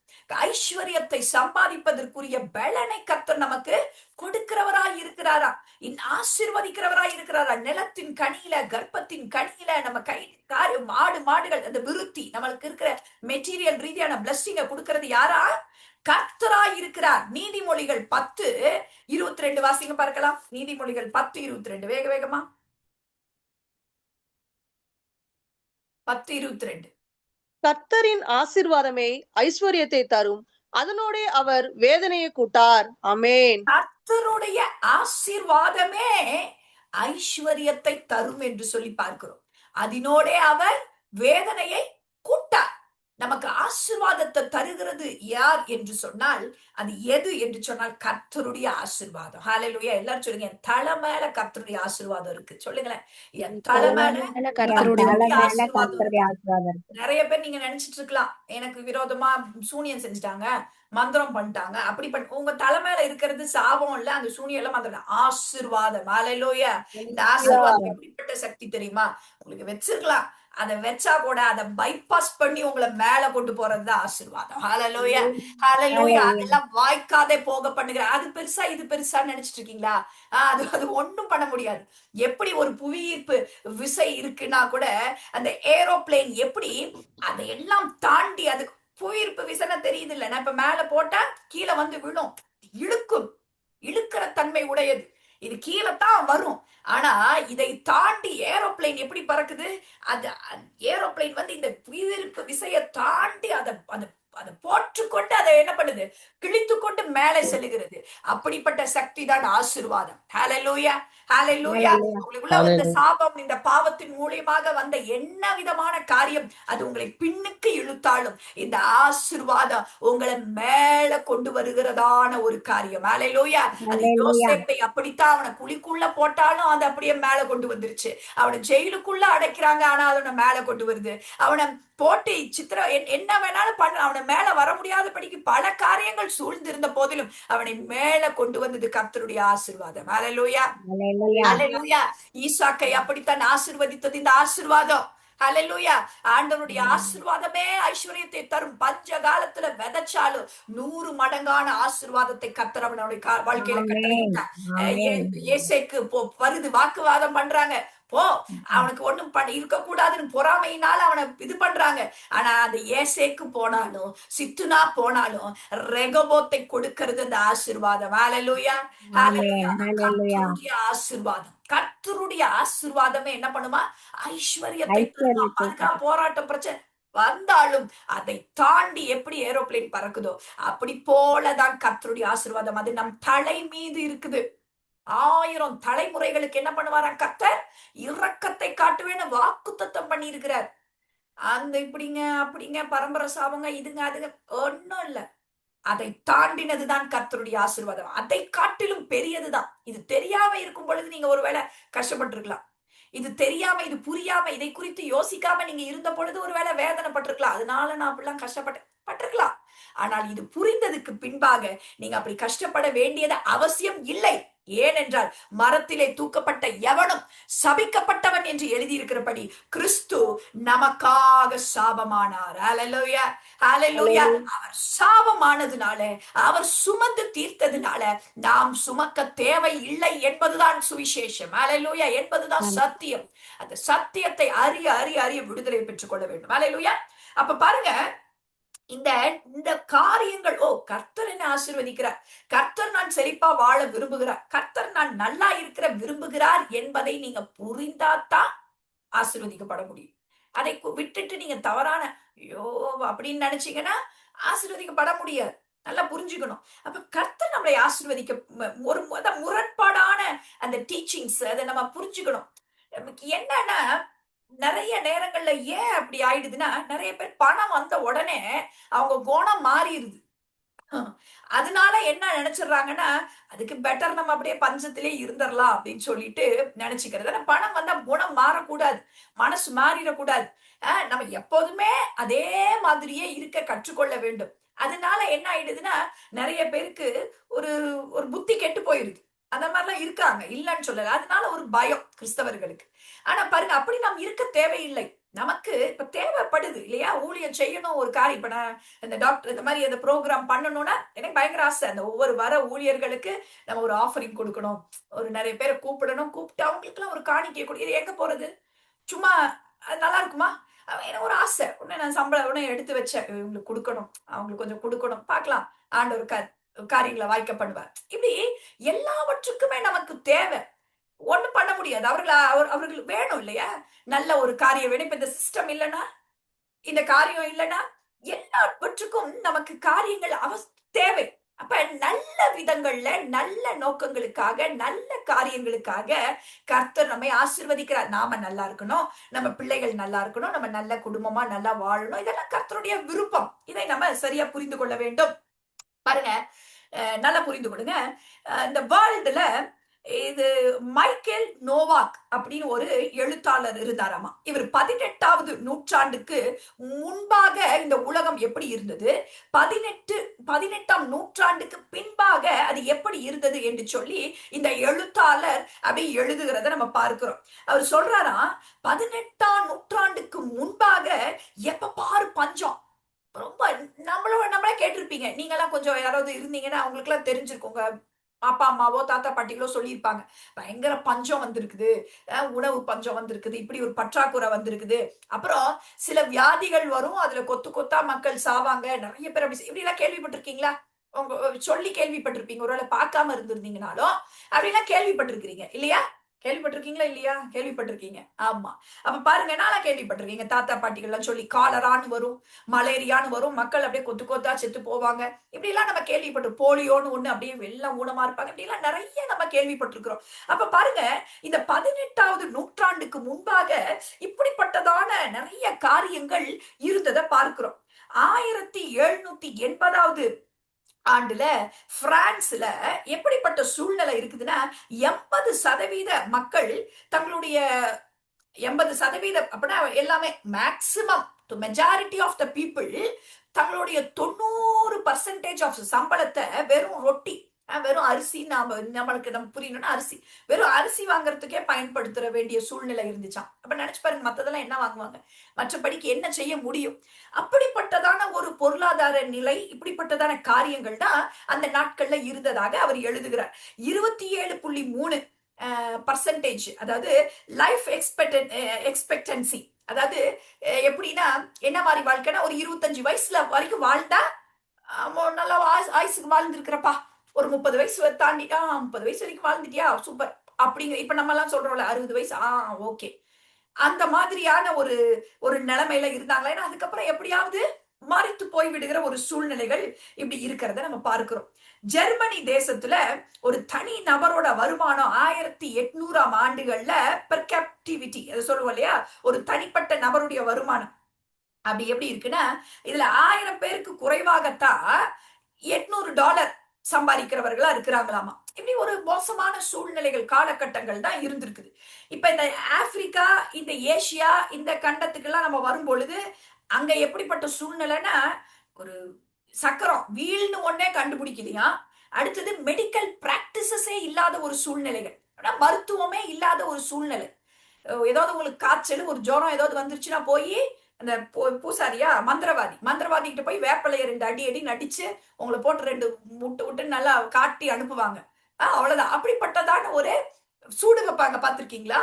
S1: ஐஸ்வர்யத்தை சம்பாதிப்பதற்குரிய பலனை கர்த்தர் நமக்கு கொடுக்கிறவராய் இருக்கிறாரா, ஆசீர்வதிக்கிறவராய் இருக்கிறாரா. நிலத்தின் கனியில, கர்ப்பத்தின் கனியில நம்ம மாடுகள் அந்த விருத்தி, நம்மளுக்கு இருக்கிற மெட்டீரியல் ரீதியான பிளஸ்ஸிங்க கொடுக்கிறது யாரா? கர்த்தராய் இருக்கிறார். நீதிமொழிகள் 10:22 வாசிங்க பார்க்கலாம். நீதிமொழிகள் 10:22 வேக வேகமா. 10:22.
S3: கர்த்தரின் ஆசீர்வாதமே ஐஸ்வர்யத்தை தரும், அதனோட அவர் வேதனையை கூட்டார். ஆமென்.
S1: கர்த்தருடைய ஆசீர்வாதமே ஐஸ்வர்யத்தை தரும் என்று சொல்லி பார்க்கிறோம். அதனோட அவர் வேதனையை கூட்டார். நமக்கு ஆசீர்வாதத்தை தருகிறது யார் என்று சொன்னால், அது எது என்று சொன்னால் கர்த்தருடைய ஆசீர்வாதம். ஹalleluya. எல்லாரும் சொல்லுங்க, என் தலை மேல கர்த்தருடைய ஆசீர்வாதம் இருக்கு. சொல்லுங்களேன், என் தலை மேல கர்த்தருடைய ஆசீர்வாதம். நிறைய பேர் நீங்க நினைச்சிட்டு இருக்கலாம், எனக்கு விரோதமா சூனியம் செஞ்சுட்டாங்க, மந்திரம் பண்ணிட்டாங்க, அப்படி உங்க தலை மேல இருக்கிறது சாபம் இல்ல, அந்த சூனியம் எல்லாம் மந்திரம், ஆசீர்வாதம். ஹalleluya. இந்த ஆசீர்வாதம் எப்படிப்பட்ட சக்தி தெரியுமா? உங்களுக்கு வச்சிருக்கலாம், அதை வச்சா கூட அதை பைபாஸ் பண்ணி உங்களை மேல கொண்டு போறதுதான் ஆசீர்வாதம். ஹalleluya, ஹalleluya. அதெல்லாம் வாய்க்காதே போக பண்ணுகிற, அது பெருசா இது பெருசா நினைச்சிட்டு இருக்கீங்களா? அது ஒண்ணும் பண்ண முடியாது. எப்படி ஒரு புவியீர்ப்பு விசை இருக்குன்னா கூட அந்த ஏரோப்ளேன் எப்படி அதையெல்லாம் தாண்டி, அது புவியீர்ப்பு விசைன்னா தெரியுது இல்ல, நான் இப்ப மேல போட்டா கீழே வந்து விழும், இழுக்கிற தன்மை உடையது. இது கீழே தான் வரும். ஆனா இதை தாண்டி ஏரோப்ளேன் எப்படி பறக்குது? அது ஏரோப்ளேன் வந்து இந்த புவியீர்ப்பு விசையை தாண்டி அதை போற்றுக்கொண்டு அதை என்ன பண்ணுது, கிழித்து கொண்டு மேலே செல்லுகிறது. அப்படிப்பட்ட சக்தி தான் ஆசீர்வாதம். ஹalleluya, ஹalleluya.
S2: Hallelujah.
S1: உங்களுக்குள்ள வந்த சாபம், இந்த பாவத்தின் மூலியமாக வந்த என்ன விதமான காரியம் அது உங்களை பின்னுக்கு இழுத்தாலும் இந்த ஆசீர்வாதம் உங்களை மேல கொண்டு வருகிறதான ஒரு காரியம். ஹalleluya. அது
S2: Hallelujah.
S1: யோசேப்பை அப்படித்தான், அவனை குழிக்குள்ள போட்டாலும் அது அப்படியே மேல கொண்டு வந்துருச்சு. அவனை ஜெயிலுக்குள்ள அடைக்கிறாங்க, ஆனா அவனை மேல கொண்டு வருது. அவனை போட்டு சித்திர என்ன வேணாலும் பண்ண, அவனை மேல வர முடியாதபடிக்கு பல காரியங்கள் சூழ்ந்திருந்த போதிலும் அவனை மேல கொண்டு வந்தது கர்த்தருடைய ஆசீர்வாதம். ஹalleluya,
S2: Hallelujah.
S1: ஹalleluya. ஈசாக்கை அப்படித்தான் ஆசீர்வதித்தது இந்த ஆசீர்வாதம். ஹalleluya. ஆண்டவருடைய ஆசீர்வாதமே ஐஸ்வர்யத்தை தரும். பஞ்ச காலத்துல விதைச்சாலும் 100 மடங்கான ஆசீர்வாதத்தை கர்த்தர் அவனுடைய வாழ்க்கையில
S2: Amen.
S1: கட்டளையிட்டார்.
S2: Amen.
S1: ஏசேக்கு வருது, வாக்குவாதம் பண்றாங்க, போ, அவனுக்கு ஒண்ணும் இருக்க கூடாதுன்னு பொறாமையினால அவனை இது பண்றாங்க. ஆனா அந்த ஏசேக்கு போனாலும் சித்துனா போனாலும் ரெகபோத்தை கொடுக்கிறது அந்த ஆசீர்வாதம். ஹalleluya, ஹalleluya.
S2: Amen. Hallelujah.
S1: கர்த்தருடைய ஆசீர்வாதம், கர்த்தருடைய ஆசீர்வாதமே என்ன பண்ணுமா, ஐஸ்வர்யத்தை தருமா.
S2: ஐஸ்வர்யத்தை
S1: அதுக்காக போராட்டம் பிரச்சனை வந்தாலும் அதை தாண்டி எப்படி ஏரோப்ளேன் பறக்குதோ அப்படி போலதான் கர்த்தருடைய ஆசீர்வாதம். அது நம் தலை மீது இருக்குது. 1000 தலைமுறைகளுக்கு என்ன பண்ணுவாராம் கர்த்தர், இரக்கத்தை காட்டுவேன்னு வாக்குத்தத்தம் பண்ணி இருக்கிறார். அந்த இப்படிங்க அப்படிங்க பரம்பரை சாபங்க இதுங்க அதுங்க ஒண்ணும் இல்ல, அதை தாண்டினதுதான் கர்த்தருடைய ஆசீர்வாதம். அதை காட்டிலும் பெரியதுதான். இது தெரியாம இருக்கும் பொழுது நீங்க ஒருவேளை கஷ்டப்பட்டு இருக்கலாம். இது தெரியாம, இது புரியாம, இதை குறித்து யோசிக்காம நீங்க இருந்த பொழுது ஒருவேளை வேதனைப்பட்டிருக்கலாம். அதனால நான் அப்படிலாம் கஷ்டப்பட்டிருக்கலாம். ஆனால் இது புரிந்ததுக்கு பின்பாக நீங்க அப்படி கஷ்டப்பட வேண்டியது அவசியம் இல்லை. ஏனென்றால் மரத்திலே தூக்கப்பட்ட எவனும் சபிக்கப்பட்டவன் என்று எழுதியிருக்கிறபடி கிறிஸ்து நமக்காக சாபமானார். ஹalleluya, ஹalleluya. அவர் சாபமானதுனால, அவர் சுமந்து தீர்த்ததுனால நாம் சுமக்க தேவை இல்லை என்பதுதான் சுவிசேஷம். ஹalleluya, என்பதுதான் சத்தியம். அந்த சத்தியத்தை அறிய அறிய அறிய விடுதலை பெற்றுக் கொள்ள வேண்டும். ஹalleluya. அப்ப பாருங்க, இந்த இந்த காரியங்கள், கர்த்தர் என்ன ஆசீர்வதிக்கிறார், கர்த்தர் நான் செழிப்பா வாழ விரும்புகிறார், கர்த்தர் நான் நல்லா இருக்கிற விரும்புகிறார் என்பதை நீங்க புரிந்தாதான் ஆசீர்வதிக்கப்பட முடியும். அதை விட்டுட்டு நீங்க தவறான ஐயோ அப்படின்னு நினைச்சீங்கன்னா ஆசீர்வதிக்கப்பட முடியாது. நல்லா புரிஞ்சுக்கணும். அப்ப கர்த்தர் நம்மளை ஆசீர்வதிக்க ஒரு முரண்பாடான அந்த டீச்சிங்ஸ் அதை நம்ம புரிஞ்சுக்கணும். நமக்கு என்னன்னா, நிறைய நேரங்கள்ல ஏன் அப்படி ஆயிடுதுன்னா, நிறைய பேர் பணம் வந்த உடனே அவங்க குணம் மாறிடுது. அதனால என்ன நினைச்சிடுறாங்கன்னா, அதுக்கு பெட்டர் நம்ம அப்படியே பஞ்சத்திலே இருந்துடலாம் அப்படின்னு சொல்லிட்டு நினைச்சுக்கிறது. ஆனா பணம் வந்தா குணம் மாறக்கூடாது, மனசு மாறிடக்கூடாது. நம்ம எப்போதுமே அதே மாதிரியே இருக்க கற்றுக்கொள்ள வேண்டும். அதனால என்ன ஆயிடுதுன்னா, நிறைய பேருக்கு ஒரு ஒரு புத்தி கெட்டு போயிருது. அந்த மாதிரிலாம் இருக்காங்க, இல்லைன்னு சொல்லல. அதனால ஒரு பயம் கிறிஸ்தவர்களுக்கு. ஆனா பாருங்க, அப்படி நாம் இருக்க தேவையில்லை. நமக்கு இப்ப தேவைப்படுது இல்லையா, ஊழியம் செய்யணும், ஒரு காரியம். இப்ப நான் இந்த டாக்டர் இந்த மாதிரி அந்த ப்ரோக்ராம் பண்ணணும்னா எனக்கு பயங்கர ஆசை. அந்த ஒவ்வொரு வர ஊழியர்களுக்கு நம்ம ஒரு ஆஃபரிங் கொடுக்கணும், ஒரு நிறைய பேரை கூப்பிடணும், கூப்பிட்டு அவங்களுக்கு எல்லாம் ஒரு காணிக்கை கொடு. இது எங்க போறது, சும்மா அது நல்லா இருக்குமா, எனக்கு ஒரு ஆசை. உடனே நான் சம்பளம் உடனே எடுத்து வச்சேன், இவங்களுக்கு கொடுக்கணும், அவங்களுக்கு கொஞ்சம் கொடுக்கணும், பார்க்கலாம் ஆண்டவர் காரியங்களை வாய்க்க பண்ணுவார். இப்படி எல்லாவற்றுக்குமே நமக்கு தேவை. ஒண்ணும் பண்ண முடியாது. அவர்களுக்கு வேணும் இல்லையா, நல்ல ஒரு காரியம் வேணும். இப்ப இந்த சிஸ்டம் இல்லைன்னா, இந்த காரியம் இல்லைன்னா, எல்லாவற்றுக்கும் நமக்கு காரியங்கள் தேவை. அப்ப நல்ல விதங்கள்ல, நல்ல நோக்கங்களுக்காக, நல்ல காரியங்களுக்காக கர்த்தர் நம்மை ஆசீர்வதிக்கிறார். நாம நல்லா இருக்கணும், நம்ம பிள்ளைகள் நல்லா இருக்கணும், நம்ம நல்ல குடும்பமா நல்லா வாழணும். இதெல்லாம் கர்த்தருடைய விருப்பம். இதை நம்ம சரியா புரிந்து கொள்ள வேண்டும். பாருங்க, நல்லா புரிந்து கொள்ளுங்க. இந்த வேர்ல்டுல இது மைக்கேல் நோவாக் அப்படின்னு ஒரு எழுத்தாளர் இருந்தாராமா. இவர் 18வது நூற்றாண்டுக்கு முன்பாக இந்த உலகம் எப்படி இருந்தது, 18ஆம் நூற்றாண்டுக்கு பின்பாக அது எப்படி இருந்தது என்று சொல்லி இந்த எழுத்தாளர் அப்படி எழுதுகிறத நம்ம பார்க்கிறோம். அவர் சொல்றாராம், 18ஆம் நூற்றாண்டுக்கு முன்பாக எப்ப பாரு பஞ்சம். ரொம்ப நம்மளே கேட்டிருப்பீங்க, நீங்க எல்லாம் கொஞ்சம் யாராவது இருந்தீங்கன்னா அவங்களுக்கு எல்லாம் தெரிஞ்சிருக்கோங்க. அப்பா அம்மாவோ தாத்தா பாட்டிகளோ சொல்லியிருப்பாங்க, பயங்கர பஞ்சம் வந்திருக்குது, உணவு பஞ்சம் வந்திருக்குது, இப்படி ஒரு பற்றாக்குறை வந்திருக்குது. அப்புறம் சில வியாதிகள் வரும், அதுல கொத்து கொத்தா மக்கள் சாவாங்க, நிறைய பேர் அப்படி இப்படி எல்லாம் கேள்விப்பட்டிருக்கீங்களா? உங்க சொல்லி கேள்விப்பட்டிருப்பீங்க, ஒருவேளை பார்க்காம இருந்திருந்தீங்கனாலும் அப்படிலாம் கேள்விப்பட்டிருக்கிறீங்க இல்லையா? கேள்விப்பட்டிருக்கீங்களா இல்லையா? கேள்விப்பட்டிருக்கீங்க. ஆமா. அப்ப பாருங்க, நான்லாம் கேள்விப்பட்டிருக்கீங்க. தாத்தா பாட்டிகள்லாம் சொல்லி காலரான்னு வரும், மலேரியான்னு வரும், மக்கள் அப்படியே கொத்து கொத்தா செத்து போவாங்க. இப்படிலாம் நம்ம கேள்விப்பட்டு போலியோன்னு ஒண்ணு அப்படியே எல்லாம் ஊனமா இருப்பாங்க. இப்படிலாம் நிறைய நம்ம கேள்விப்பட்டிருக்கிறோம். அப்ப பாருங்க, இந்த 18வது நூற்றாண்டுக்கு முன்பாக இப்படிப்பட்டதான நிறைய காரியங்கள் இருந்ததை பார்க்கிறோம். 1780வது ஆண்டுல பிரான்ஸ்ல எப்படிப்பட்ட சூழ்நிலை இருக்குதுன்னா, 80% மக்கள் தங்களுடைய 80% அப்படின்னா எல்லாமே maximum majority of the people தங்களுடைய 90% ஆஃப் சம்பளத்தை வெறும் ரொட்டி, வெறும் அரிசி, நம்மளுக்கு நம்ம புரியணும்னா அரிசி, வெறும் அரிசி வாங்குறதுக்கே பயன்படுத்துற வேண்டிய சூழ்நிலை இருந்துச்சாம். அப்ப நினைச்சு பாருங்க, மத்ததெல்லாம் என்ன வாங்குவாங்க, மற்றபடிக்கு என்ன செய்ய முடியும்? அப்படிப்பட்டதான ஒரு பொருளாதார நிலை, இப்படிப்பட்டதான காரியங்கள் தான் அந்த நாட்கள்ல இருந்ததாக அவர் எழுதுகிறார். 27.3 பர்சன்டேஜ், அதாவது லைஃப் எக்ஸ்பெக்டன்சி, அதாவது எப்படின்னா என்ன மாதிரி வாழ்க்கைன்னா, ஒரு 25 வயசுல வரைக்கும் வாழ்ந்தா நல்லா ஆயுசுக்கு வாழ்ந்துருக்கிறப்பா, ஒரு 30 வயசு தாண்டிட்டா 30 வயசு வரைக்கும் வாழ்ந்துட்டியா சூப்பர் அப்படிங்கிற, இப்ப நம்ம எல்லாம் சொல்றோம்ல 60 வயசு ஓகே, அந்த மாதிரியான ஒரு ஒரு நிலைமையில இருந்தாங்களா. ஏன்னா அதுக்கப்புறம் எப்படியாவது மறித்து போய் விடுகிற ஒரு சூழ்நிலைகள் இப்படி இருக்கிறத நம்ம பார்க்கிறோம். ஜெர்மனி தேசத்துல ஒரு தனி நபரோட வருமானம் 1800ஆம் ஆண்டுகள்ல பெர் கேப்டிவிட்டி, அதை சொல்லுவோம் இல்லையா, ஒரு தனிப்பட்ட நபருடைய வருமானம் அப்படி எப்படி இருக்குன்னா, இதுல 1000 பேருக்கு குறைவாகத்தான் $800 சம்பாதிக்கிறவர்களா இருக்கிறாங்களாமா. இப்படி ஒரு மோசமான சூழ்நிலைகள், காலகட்டங்கள் தான் இருந்திருக்குது. இப்ப இந்த ஆப்பிரிக்கா, இந்த ஏசியா, இந்த கண்டத்துக்கெல்லாம் நம்ம வரும் பொழுது அங்க எப்படிப்பட்ட சூழ்நிலைன்னா, ஒரு சக்கரம் வீல்னு ஒன்னே கண்டுபிடிக்கலையா, அடுத்தது மெடிக்கல் பிராக்டிசஸே இல்லாத ஒரு சூழ்நிலைகள், மருத்துவமே இல்லாத ஒரு சூழ்நிலை. ஏதாவது உங்களுக்கு காய்ச்சல், ஒரு ஜுரம் ஏதாவது வந்துருச்சுன்னா போய் அந்த பூசாரியா மந்திரவாதி கிட்ட போய் வேப்பலைய 2 அடி நடிச்சு உங்களை போட்டு 2 விட்டு நல்லா காட்டி அனுப்புவாங்க. அவ்வளவுதான். அப்படிப்பட்டதான ஒரு சூடு வைப்பாங்க, பாத்திருக்கீங்களா?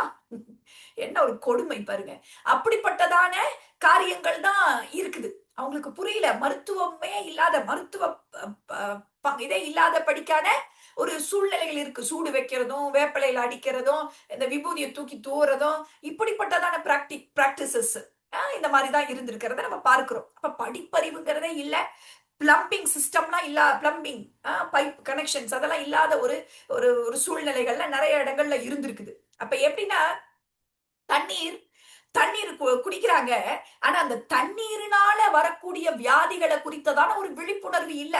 S1: என்ன ஒரு கொடுமை பாருங்க. அப்படிப்பட்டதான காரியங்கள் தான் இருக்குது. அவங்களுக்கு புரியல, மருத்துவமே இல்லாத, மருத்துவ இதே இல்லாத படிக்கான ஒரு சூழ்நிலைகள் இருக்கு. சூடு வைக்கிறதும், வேப்பிலையில அடிக்கிறதும், இந்த விபூதியை தூக்கி தூவுறதும், இப்படிப்பட்டதான பிராக்டிசஸ் இந்த மாதிரிதான் இருந்திருக்கிறத நம்ம பார்க்கிறோம். அப்ப படிப்பறிவுங்கிறதே இல்ல, பிளம்பிங் சிஸ்டம்லாம் இல்ல, பிளம்பிங் பைப் கனெக்ஷன்ஸ் அதெல்லாம் இல்லாத ஒரு ஒரு சூழ்நிலைகள்ல நிறைய இடங்கள்ல இருந்திருக்குது. அப்ப எப்படின்னா, தண்ணீர் குடிக்கிறாங்க, ஆனா அந்த தண்ணீரினால வரக்கூடிய வியாதிகளை குறித்ததான ஒரு விழிப்புணர்வு இல்ல.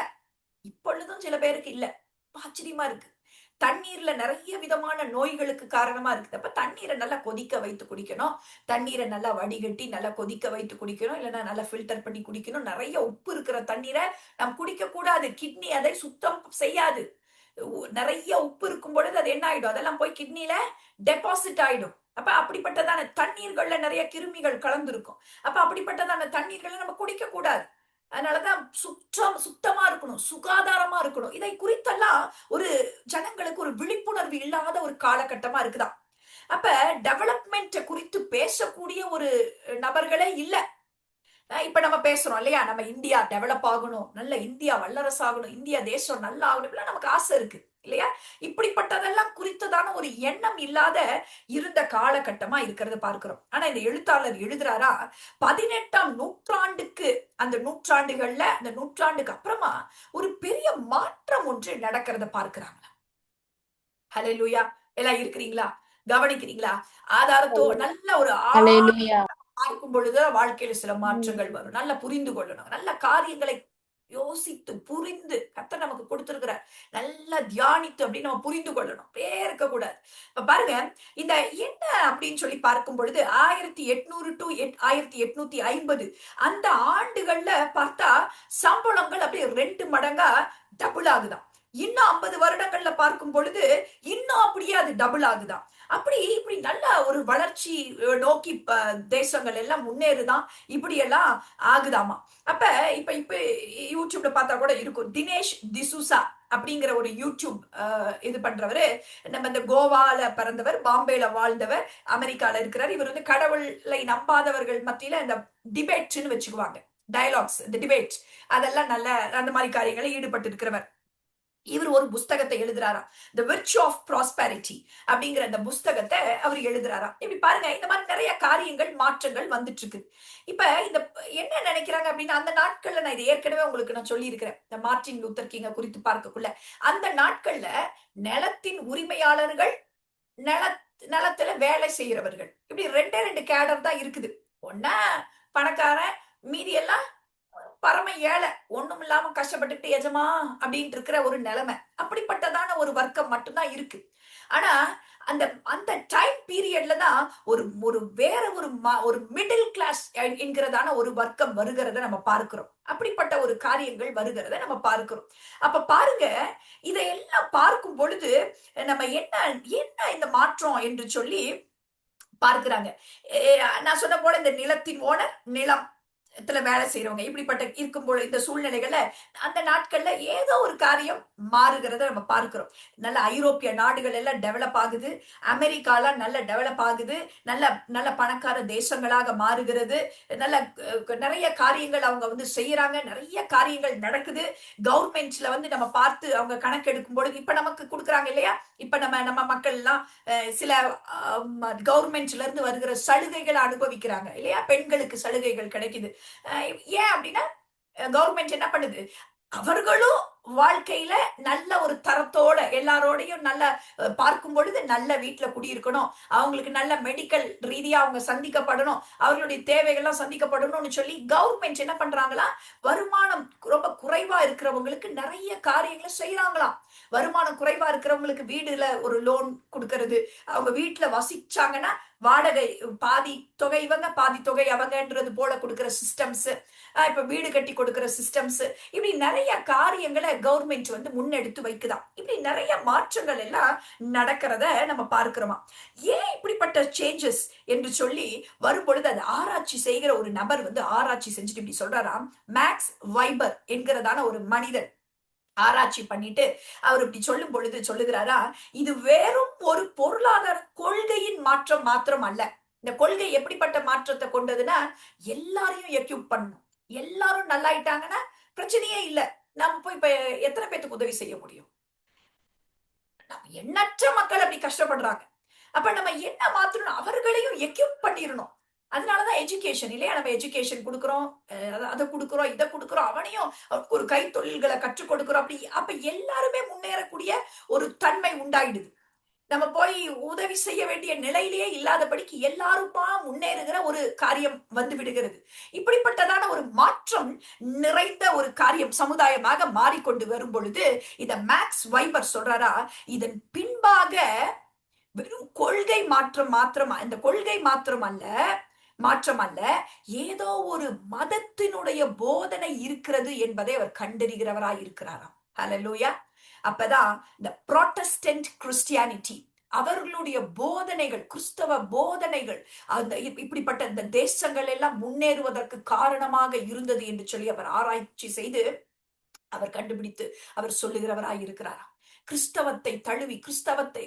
S1: இப்பொழுதும் சில பேருக்கு இல்ல. ஆச்சரியமா இருக்கு. தண்ணீர்ல நிறைய விதமான நோய்களுக்கு காரணமா இருக்குது. அப்ப தண்ணீரை நல்லா கொதிக்க வைத்து குடிக்கணும், தண்ணீரை நல்லா வடிகட்டி நல்லா கொதிக்க வைத்து குடிக்கணும், இல்லைன்னா நல்லா ஃபில்டர் பண்ணி குடிக்கணும். நிறைய உப்பு இருக்கிற தண்ணீரை நாம் குடிக்க கூடாது, கிட்னி அதை சுத்தம் செய்யாது. நிறைய உப்பு இருக்கும் பொழுது அது என்ன ஆயிடும், அதெல்லாம் போய் கிட்னில டெபாசிட் ஆயிடும். அப்ப அப்படிப்பட்டதான தண்ணீர்கள்ல நிறைய கிருமிகள் கலந்துருக்கும். அப்ப அப்படிப்பட்டதான தண்ணீர்களை நம்ம குடிக்க கூடாது. அதனாலதான் சுத்தமா இருக்கணும், சுகாதாரமா இருக்கணும். இதை குறித்தெல்லாம் ஒரு ஜனங்களுக்கு ஒரு விழிப்புணர்வு இல்லாத ஒரு காலகட்டமா இருக்குதான். அப்ப டெவலப்மெண்ட் குறித்து பேசக்கூடிய ஒரு நபர்களே இல்ல. இப்ப நம்ம பேசுறோம் இல்லையா, நம்ம இந்தியா டெவலப் ஆகணும், நல்ல இந்தியா வல்லரசு ஆகணும், இந்தியா தேசம் நல்லா ஆகணும், நமக்கு ஆசை இருக்கு இல்லையா. இப்படிப்பட்டதெல்லாம் குறித்ததான ஒரு எண்ணம் இல்லாத இருந்த காலகட்டமா இருக்கிறத பார்க்கிறோம். ஆனா இந்த எழுத்தாளர் எழுதுறாரா, 18ஆம் நூற்றாண்டுக்கு, அந்த நூற்றாண்டுகள்ல, அந்த நூற்றாண்டுக்கு அப்புறமா ஒரு பெரிய மாற்றம் ஒன்று நடக்கிறத பார்க்கிறாங்களா. ஹல்லேலூயா. எல்லாம் இருக்கிறீங்களா, கவனிக்கிறீங்களா? ஆதாரத்தோ நல்ல ஒரு பார்க்கும் பொழுது வாழ்க்கையில சில மாற்றங்கள் வரும். நல்லா புரிந்து கொள்ளணும், நல்ல காரியங்களை யோசித்து புரிந்து கர்த்தர் நமக்கு கொடுத்திருக்கிற நல்லா தியானித்து அப்படின்னு நம்ம புரிந்து கொள்ளணும், இருக்க கூடாது. இப்ப பாருங்க, இந்த என்ன அப்படின்னு சொல்லி பார்க்கும் பொழுது 1800 to 1850 அந்த ஆண்டுகள்ல பார்த்தா சம்பளங்கள் அப்படியே 2 மடங்கா டபுள் ஆகுதான். இன்னும் 50 வருடங்கள்ல பார்க்கும் பொழுது இன்னும் அப்படியே அது டபுள் ஆகுதான். அப்படி இப்படி நல்ல ஒரு வளர்ச்சி நோக்கி தேசங்கள் எல்லாம் முன்னேறுதான், இப்படி எல்லாம் ஆகுதாமா. அப்ப இப்ப யூடியூப்ல பார்த்தா கூட இருக்கும், தினேஷ் டிசூசா அப்படிங்கிற ஒரு யூடியூப் இது பண்றவரு, நம்ம இந்த கோவால பிறந்தவர், பாம்பேல வாழ்ந்தவர், அமெரிக்கால இருக்கிறார். இவர் வந்து கடவுளை நம்பாதவர்கள் மத்தியில இந்த டிபேட்னு வச்சுக்குவாங்க, டயலாக்ஸ், இந்த டிபேட், அதெல்லாம் நல்ல அந்த மாதிரி காரியங்களை ஈடுபட்டு இருக்கிறவர். இவர் ஒரு புஸ்தகத்தை எழுதுறாராம், தி விர்ச்சு ஆஃப் ப்ராஸ்பெரிட்டி அப்படிங்கிற அந்த புஸ்தகத்தை அவர் எழுதுறாராம். இப்படி பாருங்க, இந்த மாதிரி நிறைய காரியங்கள் மாற்றங்கள் வந்துட்டு இருக்கு. இப்ப இந்த என்ன நினைக்கிறாங்க அப்படின்னா, அந்த நாட்கள்ல நான் இது ஏற்கனவே உங்களுக்கு நான் சொல்லி இருக்கிறேன், இந்த மார்ட்டின் லூத்தர் கிங்க குறித்து பார்க்கக்குள்ள, அந்த நாட்கள்ல நிலத்தின் உரிமையாளர்கள், நில நிலத்துல வேலை செய்யறவர்கள், இப்படி ரெண்டே ரெண்டு கேடர் தான் இருக்குது. ஒன்னா பணக்காரன், மீதி எல்லாம் பரம ஏழை, ஒண்ணும் இல்லாம கஷ்டப்பட்டுட்டு எஜமா அப்படின்ட்டு இருக்கிற ஒரு நிலைமை. அப்படிப்பட்டதான ஒரு வர்க்கம் மட்டும்தான் இருக்கு. ஆனா அந்த அந்த டைம் பீரியட்ல தான் ஒரு ஒரு வேற ஒரு மிடில் கிளாஸ் என்கிறதான ஒரு வர்க்கம் வருகிறத நம்ம பார்க்கிறோம். அப்படிப்பட்ட ஒரு காரியங்கள் வருகிறத நம்ம பார்க்கிறோம். அப்ப பாருங்க, இதையெல்லாம் பார்க்கும் பொழுது நம்ம என்ன என்ன இந்த மாற்றம் என்று சொல்லி பார்க்கிறாங்க. நான் சொன்ன போல இந்த நிலத்தின் ஓனர், நிலம் வேலை செய்யறவங்க, இப்படிப்பட்ட இருக்கும் பொழுது இந்த சூழ்நிலைகள்ல அந்த நாட்கள்ல ஏதோ ஒரு காரியம் மாறுகிறத நம்ம பார்க்கிறோம். நல்ல ஐரோப்பிய நாடுகள் எல்லாம் டெவலப் ஆகுது, அமெரிக்காலாம் நல்ல டெவலப் ஆகுது, நல்ல நல்ல பணக்கார தேசங்களாக மாறுகிறது, நல்ல நிறைய காரியங்கள் அவங்க வந்து செய்யறாங்க, நிறைய காரியங்கள் நடக்குது. கவர்மெண்ட்ஸ்ல வந்து நம்ம பார்த்து அவங்க கணக்கு எடுக்கும் பொழுது இப்ப நமக்கு கொடுக்குறாங்க இல்லையா, இப்ப நம்ம மக்கள் எல்லாம் சில கவர்மெண்ட்ல இருந்து வருகிற சலுகைகளை அனுபவிக்கிறாங்க இல்லையா, பெண்களுக்கு சலுகைகள் கிடைக்குது. ஏன் அப்படின்னா கவர்மெண்ட் என்ன பண்ணுது, அவர்களும் வாழ்க்கையில நல்ல ஒரு தரத்தோட எல்லாரோடையும் நல்ல பார்க்கும் பொழுது நல்ல வீட்டுல குடியிருக்கணும், அவங்களுக்கு நல்ல மெடிக்கல் ரீதியா அவங்க சந்திக்கப்படணும், அவர்களுடைய தேவைகள்லாம் சந்திக்கப்படணும்னு சொல்லி கவர்மெண்ட் என்ன பண்றாங்களா, வருமானம் ரொம்ப குறைவா இருக்கிறவங்களுக்கு நிறைய காரியங்களை செய்யறாங்களாம். வருமானம் குறைவா இருக்கிறவங்களுக்கு வீடுல ஒரு லோன் கொடுக்கறது, அவங்க வீட்டுல வசிச்சாங்கன்னா வாடகை பாதி தொகை இவங்க பாதி தொகை அவங்கன்றது போல கொடுக்கிற சிஸ்டம்ஸ், இப்ப வீடு கட்டி கொடுக்கிற சிஸ்டம்ஸ், இப்படி நிறைய காரியங்களை கவர்மெண்ட் வந்து முன்னெடுத்து வைக்குதாம். இப்படி நிறைய மாற்றங்கள் எல்லாம் நடக்கிறத நம்ம பார்க்கிறோமா. ஏன் இப்படிப்பட்ட சேஞ்சஸ் என்று சொல்லி வரும்பொழுது அது ஆராய்ச்சி செய்கிற ஒரு நபர் வந்து ஆராய்ச்சி செஞ்சுட்டு இப்படி சொல்றாராம். மேக்ஸ் வைபர் என்கிறதான ஒரு மனிதன் ஆராய்ச்சி பண்ணிட்டு அவர் இப்படி சொல்லும் பொழுது சொல்லுகிறாரா, இது வெறும் ஒரு பொருளாதார கொள்கையின் மாற்றம் மாத்திரம் அல்ல. இந்த கொள்கை எப்படிப்பட்ட மாற்றத்தை கொண்டதுன்னா, எல்லாரையும் எக்யூப் பண்ணணும், எல்லாரும் நல்லாயிட்டாங்கன்னா பிரச்சனையே இல்ல, நம்ம போய் இப்ப எத்தனை பேத்துக்கு உதவி செய்ய முடியும்? நம்ம எண்ணற்ற மக்கள் அப்படி கஷ்டப்படுறாங்க. அப்ப நம்ம என்ன மாத்தணும், அவர்களையும் எக்யூப் பண்ணிடணும். அதனாலதான் எஜுகேஷன் இல்லையா, நம்ம எஜுகேஷன் கொடுக்குறோம், அதை கொடுக்குறோம், இதை கொடுக்குறோம், அவனையும் ஒரு கை தொழில்களை கற்றுக் கொடுக்குறோம். அப்ப எல்லாருமே முன்னேறக்கூடிய ஒரு தன்மை உண்டாயிடுது. நம்ம போய் உதவி செய்ய வேண்டிய நிலையிலேயே இல்லாதபடிக்கு எல்லாருமா முன்னேறுகிற ஒரு காரியம் வந்து விடுகிறது. இப்படிப்பட்டதான ஒரு மாற்றம் நிறைந்த ஒரு காரியம் சமுதாயமாக மாறிக்கொண்டு வரும் பொழுது இத மேக்ஸ் வைபர் சொல்றாரா, இதன் பின்பாக வெறும் கொள்கை மாற்றம் இந்த கொள்கை மாற்றம் அல்ல, ஏதோ ஒரு மதத்தினுடைய போதனை இருக்கிறது என்பதை அவர் கண்டறிகிறவராய் இருக்கிறாராம். ஹல்லேலூயா. அப்பதான் இந்த புராட்டஸ்டன்ட் கிறிஸ்டியானிட்டி, அவர்களுடைய போதனைகள், கிறிஸ்தவ போதனைகள் அந்த இப்படிப்பட்ட இந்த தேசங்கள் எல்லாம் முன்னேறுவதற்கு காரணமாக இருந்தது என்று சொல்லி அவர் ஆராய்ச்சி செய்து அவர் கண்டுபிடித்து அவர் சொல்லுகிறவராய் இருக்கிறாராம். கிறிஸ்தவத்தை தழுவி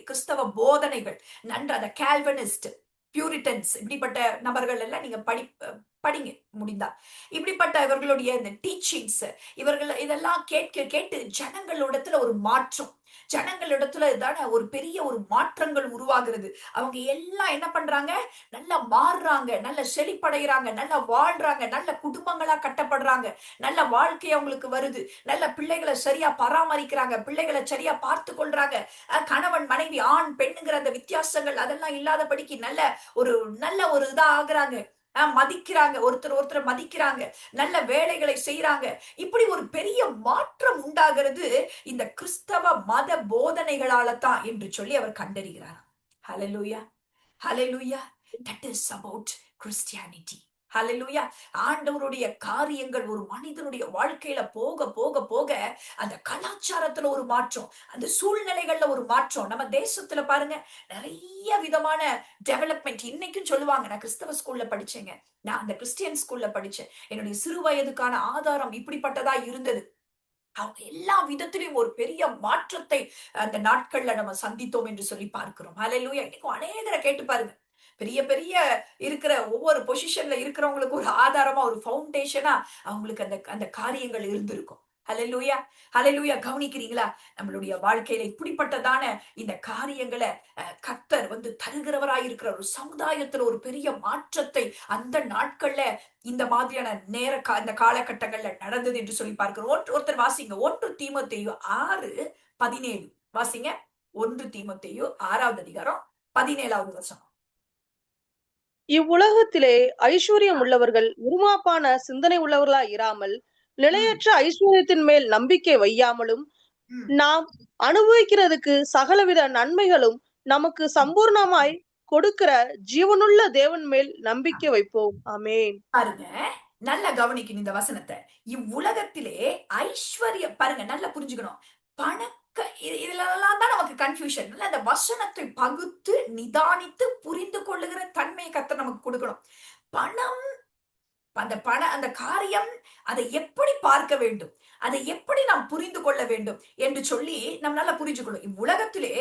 S1: கிறிஸ்தவ போதனைகள் நன்ற அந்த கால்வினிஸ்ட், பியூரிட்டன்ஸ், இப்படிப்பட்ட நபர்கள் எல்லாம் நீங்க படிங்க முடிந்தா. இப்படிப்பட்ட இவர்களுடைய இந்த டீச்சிங்ஸ், இவர்கள் இதெல்லாம் கேட்டு ஜனங்களிடத்துல ஒரு மாற்றம், ஜனங்களிடத்துல தானே ஒரு பெரிய ஒரு மாற்றங்கள் உருவாகிறது. அவங்க எல்லாம் என்ன பண்றாங்க, நல்லா மாறுறாங்க, நல்ல செழிப்படைகிறாங்க, நல்லா வாழ்றாங்க, நல்ல குடும்பங்களா கட்டப்படுறாங்க, நல்ல வாழ்க்கை அவங்களுக்கு வருது, நல்ல பிள்ளைகளை சரியா பராமரிக்கிறாங்க, பிள்ளைகளை சரியா பார்த்து கொள்றாங்க, கணவன் மனைவி ஆண் பெண்ணுங்கிற அந்த வித்தியாசங்கள் அதெல்லாம் இல்லாதபடிக்கு நல்ல ஒரு இதா ஆகுறாங்க, மதிக்கிறாங்க, ஒருத்தர் மதிக்கிறாங்க, நல்ல வேலைகளை செய்யறாங்க. இப்படி ஒரு பெரிய மாற்றம் உண்டாகிறது இந்த கிறிஸ்தவ மத போதனைகளால தான் என்று சொல்லி அவர் கண்டறிகிறார். ஹல்லேலூயா, ஹல்லேலூயா. That is about Christianity. ஹல்லேலூயா. ஆண்டவருடைய காரியங்கள் ஒரு மனிதனுடைய வாழ்க்கையில போக போக போக அந்த கலாச்சாரத்துல ஒரு மாற்றம், அந்த சூழ்நிலைகள்ல ஒரு மாற்றம். நம்ம தேசத்துல பாருங்க, நிறைய விதமான டெவலப்மெண்ட் இன்னைக்கும் சொல்லுவாங்க. நான் கிறிஸ்தவ ஸ்கூல்ல படிச்சேங்க, நான் அந்த கிறிஸ்டியன் ஸ்கூல்ல படிச்சேன், என்னுடைய சிறு வயதுக்கான ஆதாரம் இப்படிப்பட்டதா இருந்தது. அவங்க எல்லா விதத்திலையும் ஒரு பெரிய மாற்றத்தை அந்த நாட்கள்ல நம்ம சந்தித்தோம் என்று சொல்லி பார்க்கிறோம். ஹல்லேலூயா. இன்னைக்கும் அநேகரை கேட்டு பாருங்க, பெரிய பெரிய இருக்கிற ஒவ்வொரு பொசிஷன்ல இருக்கிறவங்களுக்கு ஒரு ஆதாரமா, ஒரு ஃபவுண்டேஷனா அவங்களுக்கு அந்த காரியங்கள் இருந்திருக்கும். ஹல்லேலூயா, ஹல்லேலூயா. கவனிக்கிறீங்களா? நம்மளுடைய வாழ்க்கையில இப்படிப்பட்டதான இந்த காரியங்களை கர்த்தர் தருகிறவராய் இருக்கிற ஒரு சமுதாயத்துல ஒரு பெரிய மாற்றத்தை அந்த நாட்கள்ல இந்த மாதிரியான இந்த காலகட்டங்கள்ல நடந்தது என்று சொல்லி பார்க்கிறோம். ஒருத்தர் வாசிங்க 1 தீமோத்தேயு 6:17 வாசிங்க. 1 தீமோத்தேயு 6வது அதிகாரம் 17வது வசனம்.
S3: இவ்வுலகத்திலே ஐஸ்வர்யம் உள்ளவர்கள் உருமாப்பான சிந்தனை உள்ளவர்களாய் இராமல் நிலையற்ற ஐஸ்வர்யத்தின் மேல் நம்பிக்கை வையாமலும்
S1: ம்.
S3: நாம் அனுபவிக்கிறதுக்கு சகலவித நன்மைகளும் நமக்கு சம்பூர்ணமாய் கொடுக்கிற ஜீவனுள்ள தேவன் மேல் நம்பிக்கை வைப்போம். ஆமென்.
S1: பாருங்க, நல்லா கவனிக்கணும் இந்த வசனத்தை. இவ்வுலகத்திலே ஐஸ்வர்யம் பாருங்க, நல்லா புரிஞ்சுக்கணும். இதுலலாம் தான் நமக்கு கன்ஃபியூஷன். அந்த வசனத்தை பகுத்து நிதானித்து புரிந்து கொள்ளுகிற தன்மையை கர்த்தர் நமக்கு கொடுக்கணும். பணம், அந்த காரியம், அதை எப்படி பார்க்க வேண்டும், அதை எப்படி நாம் புரிந்து கொள்ள வேண்டும் என்று சொல்லி நம்ம நல்லா புரிஞ்சுக்கணும். இவ்வுலகத்திலே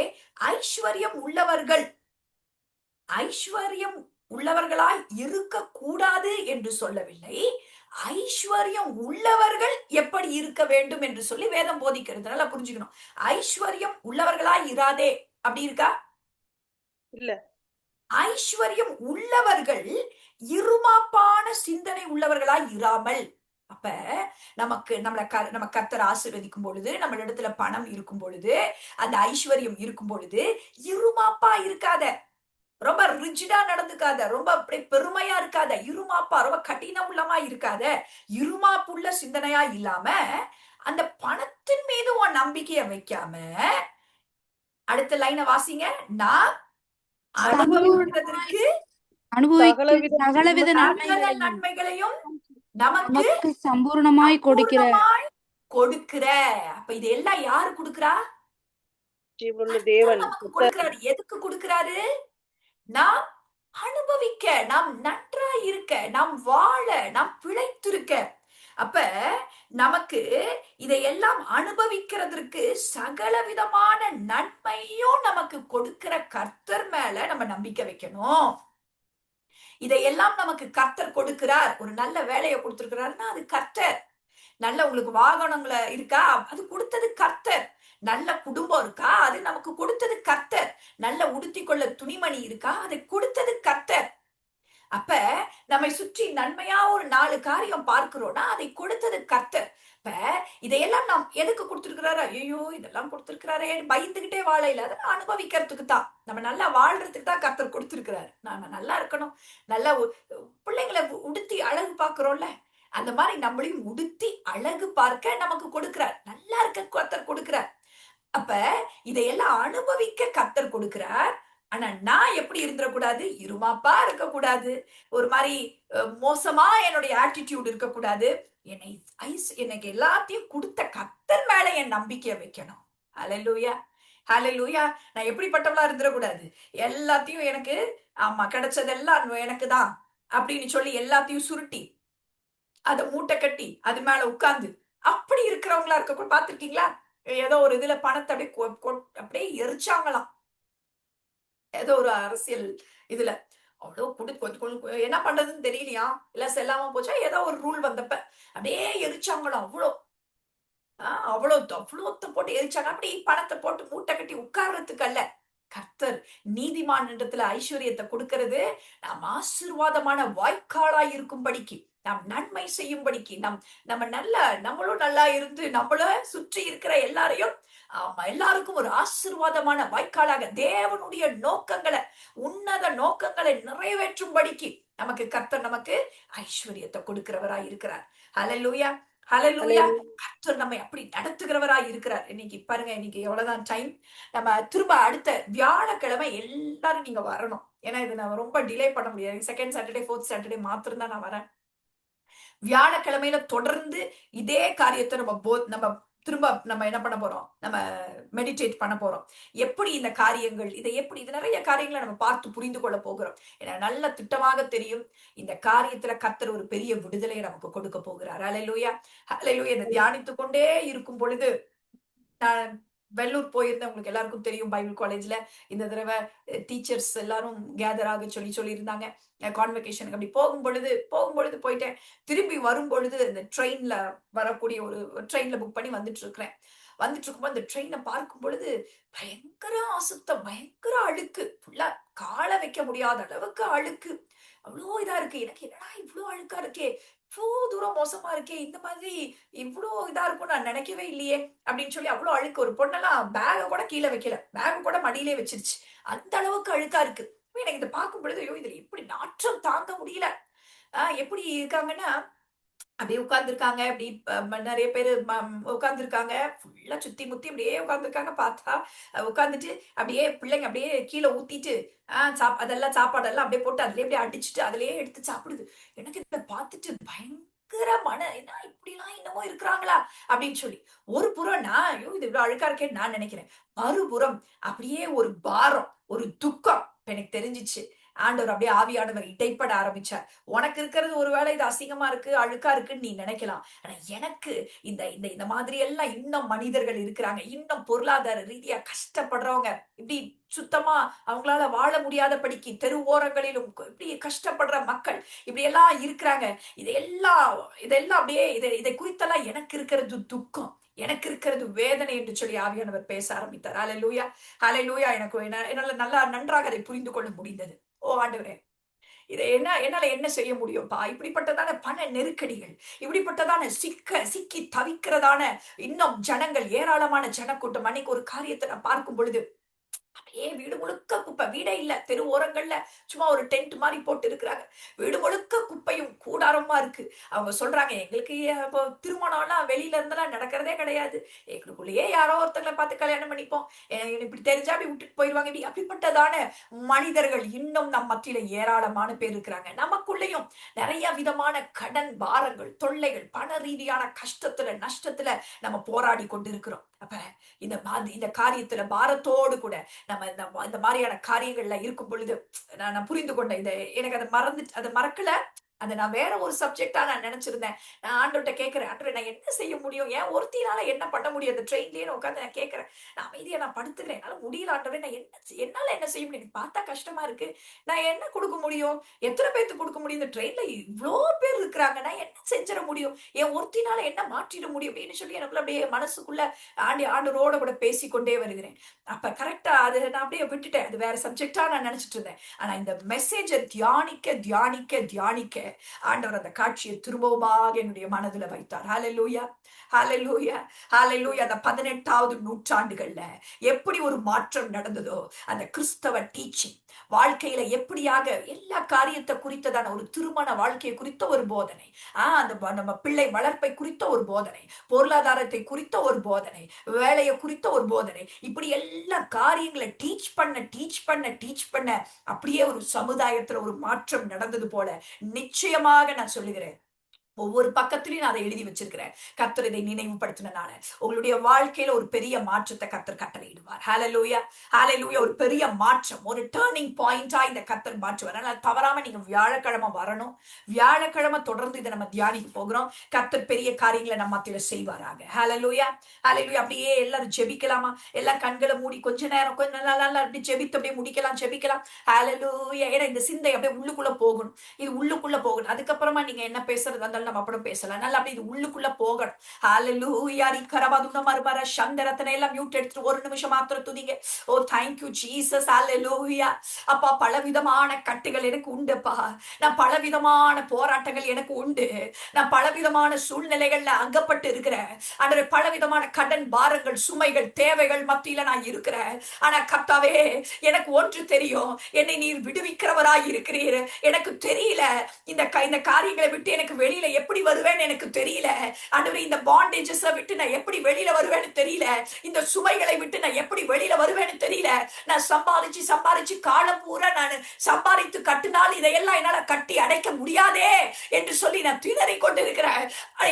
S1: ஐஸ்வர்யம் உள்ளவர்களாய் இருக்கக்கூடாது என்று சொல்லவில்லை. ஐஸ்வர்யம் உள்ளவர்கள் எப்படி இருக்க வேண்டும் என்று சொல்லி வேதம் போதிக்கிறது. நல்லா புரிஞ்சுக்கணும். ஐஸ்வர்யம் உள்ளவர்களாய் இராதே அப்படி இருக்கா?
S3: இல்ல.
S1: ஐஸ்வர்யம் உள்ளவர்கள் இருமாப்பான சிந்தனை உள்ளவர்களாய் இராமல். அப்ப நம்ம கர்த்தர் ஆசீர்வதிக்கும் பொழுது, நம்ம இடத்துல பணம் இருக்கும் பொழுது, அந்த ஐஸ்வர்யம் இருக்கும் பொழுது இருமாப்பா இருக்காத, ரொம்ப ரிஜிடா நடந்துக்காத, ரொம்ப அப்படி பெருமையா இருக்காத, இருமாப்பா ரொம்ப கடின உள்ளமா இருக்காத, இருமாப்புள்ள சிந்தனையா இல்லாம அந்த பணத்தின் மீது உன் நம்பிக்கைய வைக்காம, அடுத்த லைனை வாசிங்க. நான் அனுபவிக்கிறதற்கு
S4: சகலவித
S1: நன்மைகளையும் நமக்கு
S4: சம்பூர்ணமாய்
S1: கொடுக்கிற. அப்ப இது எல்லாம் யாரு கொடுக்கிறா?
S3: ஜீவனுள்ள தேவன்
S1: நமக்கு கொடுக்கிறாரு. எதுக்கு கொடுக்கிறாரு? நாம் அனுபவிக்க, நாம் நன்றா இருக்க, நாம் வாழ, நாம் பிழைத்திருக்க. அப்ப நமக்கு இதையெல்லாம் அனுபவிக்கிறதுக்கு சகல விதமான நன்மையும் நமக்கு கொடுக்கிற கர்த்தர் மேல நம்ம நம்பிக்கை வைக்கணும். இதையெல்லாம் நமக்கு கர்த்தர் கொடுக்கிறார். ஒரு நல்ல வேலையை கொடுத்திருக்கிறாருன்னா அது கர்த்தர். நல்ல உங்களுக்கு வாகனங்கள இருக்கா, அது கொடுத்தது கர்த்தர். நல்ல குடும்பம் இருக்கா, அது நமக்கு கொடுத்தது கர்த்தர். நல்ல உடுத்திக்கொள்ள துணிமணி இருக்கா, அதை கொடுத்தது கர்த்தர். அப்ப நம்மை சுற்றி நன்மையா ஒரு 4 காரியம் பார்க்கிறோம்னா அதை கொடுத்தது கர்த்தர். இப்ப இதையெல்லாம் நாம் எதுக்கு கொடுத்திருக்கிறாரு? ஐயோ இதெல்லாம் கொடுத்திருக்கிறாரே பயந்துகிட்டே வாழையில, அதை அனுபவிக்கிறதுக்கு தான், நம்ம நல்லா வாழ்றதுக்கு தான் கர்த்தர் கொடுத்திருக்கிறாரு. நாம நல்லா இருக்கணும். நல்லா பிள்ளைங்களை உடுத்தி அழகு பார்க்கிறோம்ல, அந்த மாதிரி நம்மளையும் உடுத்தி அழகு பார்க்க நமக்கு கொடுக்கிறார். நல்லா இருக்க கர்த்தர் கொடுக்கிறார். அப்ப இதையெல்லாம் அனுபவிக்க கர்த்தர் கொடுக்கிறார். ஆனா நான் எப்படி இருந்துடக்கூடாது? இருமாப்பா இருக்கக்கூடாது, ஒரு மாதிரி மோசமா என்னுடைய ஆட்டிடியூட் இருக்கக்கூடாது. எனக்கு எல்லாத்தையும் கொடுத்த கர்த்தர் மேல என் நம்பிக்கையை வைக்கணும். ஹல்லேலூயா, ஹல்லேலூயா. நான் எப்படிப்பட்டவளா இருந்துடக்கூடாது? எல்லாத்தையும் எனக்கு கிடைச்சதெல்லாம் எனக்கு தான் அப்படின்னு சொல்லி எல்லாத்தையும் சுருட்டி அதை மூட்டை கட்டி அது மேல உட்கார்ந்து அப்படி இருக்கிறவங்களா இருக்க பாத்திருக்கீங்களா? ஏதோ ஒரு இதுல பணத்தை அப்படியே எரிச்சாங்களாம். ஏதோ ஒரு அரசியல் இதுல அவ்வளவு என்ன பண்றதுன்னு தெரியலையா, இல்ல செல்லாம போச்சா, ஏதோ ஒரு ரூல் வந்தப்ப அப்படியே எரிச்சாங்களாம். அவ்வளோத்த போட்டு எரிச்சாங்க. அப்படி பணத்தை போட்டு மூட்டை கட்டி உட்கார்றதுக்கு அல்ல. கர்த்தர் நீதிமான் இடத்துல ஐஸ்வர்யத்தை கொடுக்கிறது நாம் ஆசீர்வாதமான வாய்க்காலாய் இருக்கும்படிக்கு, நாம் நன்மை செய்யும்படிக்கு, நம்மளும் நல்லா இருந்து நம்மள சுற்றி இருக்கிற எல்லாரையும் எல்லாருக்கும் ஒரு ஆசீர்வாதமான வாய்க்காலாக தேவனுடைய நோக்கங்களை, உன்னத நோக்கங்களை நிறைவேற்றும்படிக்கு கர்த்தர் நமக்கு ஐஸ்வர்யத்தை கொடுக்கிறவராய் இருக்கிறார். ஹல்லேலூயா, ஹல்லேலூயா. கர்த்தர் நம்மை அப்படி நடத்துகிறவராய் இருக்கிறார். இன்னைக்கு பாருங்க, இன்னைக்கு எவ்வளவுதான் டைம். நம்ம திரும்ப அடுத்த வியாழக்கிழமை எல்லாரும் நீங்க வரணும். ஏன்னா இது நான் ரொம்ப டிலே பண்ண முடியாது. 2nd சாட்டர்டே 4th சாட்டர்டே மாத்திரம் தான் நான் வரேன். வியாழக்கிழமையில தொடர்ந்து இதே காரியத்தை நம்ம திரும்ப என்ன பண்ண போறோம்? நம்ம மெடிடேட் பண்ண போறோம். எப்படி இந்த காரியங்கள், இது நிறைய காரியங்களை நம்ம பார்த்து புரிந்து கொள்ள போகிறோம். ஏன்னா நல்ல திட்டமாக தெரியும் இந்த காரியத்துல கர்த்தர் ஒரு பெரிய விடுதலையை நமக்கு கொடுக்க போகிறார். ஹல்லேலூயா, ஹல்லேலூயா. இதை தியானித்து கொண்டே இருக்கும் பொழுது நான் வெள்ளூர் போயிருந்தேன். உங்களுக்கு எல்லாருக்கும் தெரியும், பைபிள் காலேஜ்ல இந்த தடவை டீச்சர்ஸ் எல்லாரும் கேதர் ஆக சொல்லியிருந்தாங்க. கான்வெகேஷனுக்கு அப்படி போகும்பொழுது போயிட்டேன். திரும்பி வரும்பொழுது இந்த ட்ரெயின்ல வரக்கூடிய ஒரு ட்ரெயின்ல புக் பண்ணி வந்துட்டு இருக்கும்போது அந்த ட்ரெயினை பார்க்கும் பொழுது பயங்கர அசுத்தம், பயங்கர அழுக்கு, ஃபுல்லா கால வைக்க முடியாத அளவுக்கு அழுக்கு. அவ்வளோ இதா இருக்கு. எனக்கு என்னடா இவ்வளோ அழுக்கா இருக்கே, இவ்வளோ தூரம் மோசமா இருக்கே, இந்த மாதிரி இவ்வளோ இதா இருக்கும் நான் நினைக்கவே இல்லையே அப்படின்னு சொல்லி அவ்வளோ அழுக்கு. ஒரு பொண்ணெல்லாம் பேக கூட கீழே வைக்கல, பேக கூட மடியிலே வச்சிருச்சு. அந்த அளவுக்கு அழுக்கா இருக்கு. எனக்கு இதை பார்க்கும் பொழுது ஐயோ இதுல எப்படி நாற்றம் தாங்க முடியல. எப்படி இருக்காங்கன்னா அப்படியே உட்கார்ந்துருக்காங்க. அப்படி நிறைய பேர் உட்கார்ந்துருக்காங்க. ஃபுல்லா சுத்தி முத்தி அப்படியே உட்கார்ந்துருக்காங்க. பார்த்தா உட்கார்ந்துட்டு அப்படியே பிள்ளைங்க அப்படியே கீழே ஊத்திட்டு அதெல்லாம் சாப்பாடெல்லாம் அப்படியே போட்டு அதுலயே அப்படியே அடிச்சுட்டு அதுலயே எடுத்து சாப்பிடுது. எனக்கு இதை பார்த்துட்டு பயங்கர என்ன இப்படி எல்லாம் இன்னமும் இருக்கிறாங்களா அப்படின்னு சொல்லி ஒரு புறம் நான் ஐயோ இது இவ்வளவு அழுக்கா இருக்கேன்னு நான் நினைக்கிறேன். மறுபுறம் அப்படியே ஒரு பாரம், ஒரு துக்கம் எனக்கு தெரிஞ்சிச்சு. ஆண்டவர் அப்படியே ஆவியானவர் இடைப்பட ஆரம்பிச்சார். உனக்கு இருக்கிறது ஒருவேளை இது அசிங்கமா இருக்கு, அழுக்கா இருக்குன்னு நீ நினைக்கலாம். ஆனா எனக்கு இந்த இந்த இந்த மாதிரி எல்லாம் இன்னும் மனிதர்கள் இருக்கிறாங்க, இன்னும் பொருளாதார ரீதியா கஷ்டப்படுறவங்க, இப்படி சுத்தமா அவங்களால வாழ முடியாதபடிக்கு தெரு ஓரங்களிலும் இப்படி கஷ்டப்படுற மக்கள் இப்படி எல்லாம் இருக்கிறாங்க. இதெல்லாம் அப்படியே இதை குறித்தெல்லாம் எனக்கு இருக்கிறது துக்கம், எனக்கு இருக்கிறது வேதனை என்று சொல்லி ஆவியானவர் பேச ஆரம்பித்தார். ஹல்லேலூயா, ஹல்லேலூயா. எனக்கு என்னால நன்றாக அதை புரிந்து கொள்ள முடிந்தது. ஓ ஆண்டவரே, இதை என்னால என்ன செய்ய முடியும்ப்பா? இப்படிப்பட்டதான பண நெருக்கடிகள், இப்படிப்பட்டதான சிக்கி தவிக்கிறதான இன்னும் ஜனங்கள், ஏராளமான ஜனக்கூட்டம். அன்னைக்கு ஒரு காரியத்தை நான் பார்க்கும் பொழுது வீடு முழுக்க குப்பை, வீடே இல்ல, தெரு ஓரங்கள்ல சும்மா ஒரு டென்ட் மாதிரி போட்டு இருக்கிறாங்க. வீடு முழுக்க குப்பையும் கூடாரமா இருக்கு. அவங்க சொல்றாங்க, எங்களுக்கு திருமணம்லாம் வெளியில இருந்தெல்லாம் நடக்கிறதே கிடையாது, எங்களுக்குள்ளேயே யாரோ ஒருத்தங்களை பார்த்து கல்யாணம் பண்ணிப்போம், இப்படி தெரிஞ்சா அப்படி விட்டுட்டு போயிடுவாங்க. அப்படிப்பட்டதான மனிதர்கள் இன்னும் நம் மத்தியில ஏராளமான பேர் இருக்கிறாங்க. நமக்குள்ளேயும் நிறைய விதமான கடன் பாரங்கள், தொல்லைகள், பண ரீதியான கஷ்டத்துல நஷ்டத்துல நம்ம போராடி கொண்டு இருக்கிறோம். அப்ப இந்த காரியத்துல பாரத்தோடு கூட நம்ம இந்த மாதிரியான காரியங்கள்ல இருக்கும் பொழுது நான் புரிந்து கொண்டேன். எனக்கு அதை மறக்கல. அதை நான் வேற ஒரு சப்ஜெக்டா நான் நினைச்சிருந்தேன். நான் ஆண்டவர்கிட்ட கேட்கிறேன், ஆண்டவரே நான் என்ன செய்ய முடியும், ஏன் ஒருத்தினால என்ன பண்ண முடியும்? அந்த ட்ரெயின்லயே உட்காந்து நான் கேட்கிறேன், நான் அமைதியா நான் படுத்துக்கிறேன், என்னால முடியல ஆண்டவரே, நான் என்னால என்ன செய்ய முடியும்? எனக்கு பார்த்தா கஷ்டமா இருக்கு, நான் என்ன கொடுக்க முடியும்? எத்தனை பேருக்கு கொடுக்க முடியும்? இந்த ட்ரெயின்ல இவ்வளோ பேர் இருக்கிறாங்க, நான் என்ன செஞ்சிட முடியும்? என் ஒருத்தினால என்ன மாற்றிட முடியும் அப்படின்னு சொல்லி எனக்குள்ள அப்படியே மனசுக்குள்ள ஆண்டவரோட கூட பேசிக்கொண்டே வருகிறேன். அப்ப கரெக்டா அது நான் அப்படியே விட்டுட்டேன். அது வேற சப்ஜெக்டா நான் நினைச்சிட்டு இருந்தேன். ஆனா இந்த மெசேஜை தியானிக்க தியானிக்க தியானிக்க ஆண்டவர் அந்த காட்சியை திரும்பவுமாக என்னுடைய மனதுல வைத்தார். ஹல்லேலூயா, ஹல்லேலூயா, ஹல்லேலூயா. அந்த 18வது நூற்றாண்டுகள்ல எப்படி ஒரு மாற்றம் நடந்ததோ, அந்த கிறிஸ்தவ டீச்சிங் வாழ்க்கையில எப்படியாக எல்லா காரியத்தை குறித்ததான ஒரு திருமண வாழ்க்கையை குறித்த ஒரு போதனை, அந்த நம்ம பிள்ளை வளர்ப்பை குறித்த ஒரு போதனை, பொருளாதாரத்தை குறித்த ஒரு போதனை, வேலையை குறித்த ஒரு போதனை, இப்படி எல்லா காரியங்களை டீச் பண்ண அப்படியே ஒரு சமுதாயத்துல ஒரு மாற்றம் நடந்தது போல நிச்சயமாக நான் சொல்லுகிறேன். ஒவ்வொரு பக்கத்திலையும் நான் அதை எழுதி வச்சிருக்கிறேன். கர்த்தர் இதை நினைவுபடுத்தினால உங்களுடைய வாழ்க்கையில ஒரு பெரிய மாற்றத்தை கர்த்தர் கட்டளையிடுவார். ஹல்லேலூயா, ஹல்லேலூயா. ஒரு பெரிய மாற்றம், ஒரு டர்னிங் பாயிண்டா இந்த கர்த்தர் மாற்றுவார். அதனால தவறாம நீங்க வியாழக்கிழமை வரணும். வியாழக்கிழமை தொடர்ந்து இதை நம்ம தியானிக்க போகிறோம். கர்த்தர் பெரிய காரியங்களை நம்ம மத்தியில செய்வாராக. ஹல்லேலூயா, ஹல்லேலூயா. அப்படியே எல்லாரும் ஜெபிக்கலாமா? எல்லாம் கண்களை மூடி கொஞ்ச நேரம் கொஞ்சம் நல்லா அப்படி ஜெபித்து அப்படியே ஜெபிக்கலாம். ஹல்லேலூயா. ஏன்னா இந்த சிந்தை அப்படியே உள்ளுக்குள்ள போகணும், இது உள்ளுக்குள்ள போகணும். அதுக்கப்புறமா நீங்க என்ன பேசுறது அந்த நம்ம அப்புறம் பேசலாம். நல்லா அப்படி இது உள்ளுக்குள்ள போகணும். ஹல்லேலூயா. ரிகரபதுன மர்மர சந்தரத்தனை எல்லாம் மியூட் எடுத்துட்டு ஒரு நிமிஷம் மாத்திரம் துதிங்க. Oh thank you Jesus. Hallelujah. அப்பா, பலவிதமான கட்டுகள் எனக்கு உண்டுப்பா. நான் பலவிதமான போராட்டங்கள் எனக்கு உண்டு. நான் பலவிதமான சூழ்நிலைகள்ல அகப்பட்டு இருக்கிறேன். ஆண்டவரே, பலவிதமான கடன் பாரங்கள், சுமைகள், தேவைகள் மத்தியில நான் இருக்கிறேன். ஆனா கர்த்தாவே, எனக்கு ஒன்று தெரியும், என்னை நீர் விடுவிக்கிறவராய் இருக்கிறீர். எனக்கு தெரியல இந்த காரியங்களை விட்டு எனக்கு வெளியில எப்படி வருவேன்னு எனக்கு தெரியல. ஆண்டவரே, இந்த பாண்டேஜஸை விட்டு நான் எப்படி வெளியில வருவேன்னு தெரியல. இந்த சுமைகளை விட்டு நான் எப்படி வெளியில வருவேன்னு தெரியல. நான் சம்பாதிச்சு காலம் பூரா நான் சம்பாதித்து கட்டினால் இதையெல்லாம் என்னால கட்டி அடைக்க முடியாதே என்று சொல்லி நான் திணறி கொண்டு இருக்கிறேன்.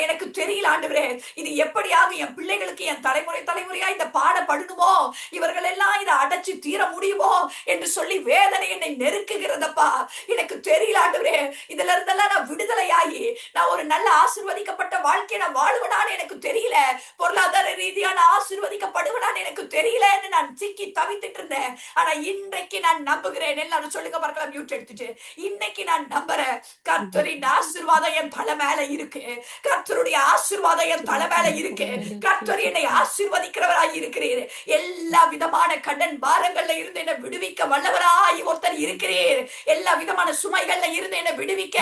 S1: எனக்கு தெரியல ஆண்டவரே, இது எப்படியாக என் பிள்ளைகளுக்கு என் தலைமுறையா இந்த பாடப்படணுமோ, இவர்கள் எல்லாம் இதை அடைச்சு தீர முடியுமோ என்று சொல்லி வேதனை என்னை நெருக்குகிறதப்பா. எனக்கு தெரியல ஆண்டவரே, இதுல இருந்தெல்லாம் நான் விடுதலையாகி நான் ஒரு ஒரு நல்ல ஆசீர்வதிக்கப்பட்ட வாழ்க்கையை நான் வாழ்வனான்னு எனக்கு தெரியல, பொருளாதார ரீதியான ஆசீர்வதிக்கப்படுவனான்னு எனக்கு தெரியலன்னு நான் சிக்கி தவித்துட்டு இருந்தேன். ஆனா இன்றைக்கு நான் நம்புகிறேன். எல்லாரும் சொல்லுங்க பார்க்கலாம், மியூட் எடுத்துட்டு. இன்னைக்கு நான் நம்புறேன், கர்த்தரின் ஆசீர்வாதம் என் தலை மேல இருக்கு. கர்த்தருடைய ஆசீர்வாதம் என் தலை மேல இருக்கு. கர்த்தர் என்னை ஆசீர்வதிக்கிறவராய் இருக்கிறீர். எல்லா விதமான கடன் பாரங்கள்ல இருந்து என்னை விடுவிக்க வல்லவராய் ஒருத்தர் இருக்கிறீர். எல்லா விதமான சுமைகள்ல இருந்து என்னை விடுவிக்க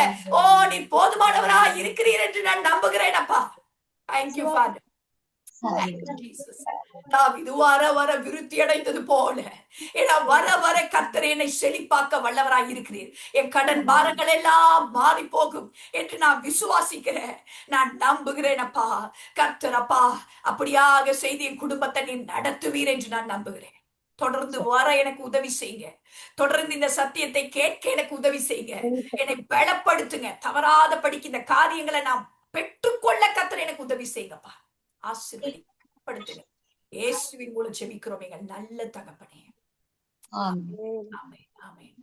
S1: நீ போதுமானவராய் இருக்கிறீர் என்று நான் நம்புகிறேன் அப்பா. Thank you father. தாவீது வர வர விருத்தி அடைந்தது போல வர வர கர்த்தர் என்னை செழிப்பாக்க வல்லவராய் இருக்கிறீர். என் கடன் பாரங்கள் எல்லாம் மாறி போகும் என்று நான் விசுவாசிக்கிறேன், நான் நம்புகிறேன் அப்பா. கர்த்தர் அப்பா அப்படியாக செய்து என் குடும்பத்தை நீ நடத்துவீர் என்று நான் நம்புகிறேன். தொடர்ந்து வர எனக்கு உதவி செய்யுங்க. தொடர்ந்து இந்த சத்தியத்தை கேட்க எனக்கு உதவி செய்யுங்க. என்னை பலப்படுத்துங்க. தவறாத படிக்க இந்த காரியங்களை நான் பெற்றுக்கொள்ள கர்த்தர் எனக்கு உதவி செய்யுங்கப்பா. ஆசீர்வதிப்படுத்துங்க. இயேசுவின் மூலம் ஜெபிக்கிறோம் எங்கள் நல்ல தகப்பனே. ஆமென், ஆமென்,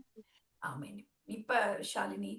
S1: ஆமென். இப்ப ஷாலினி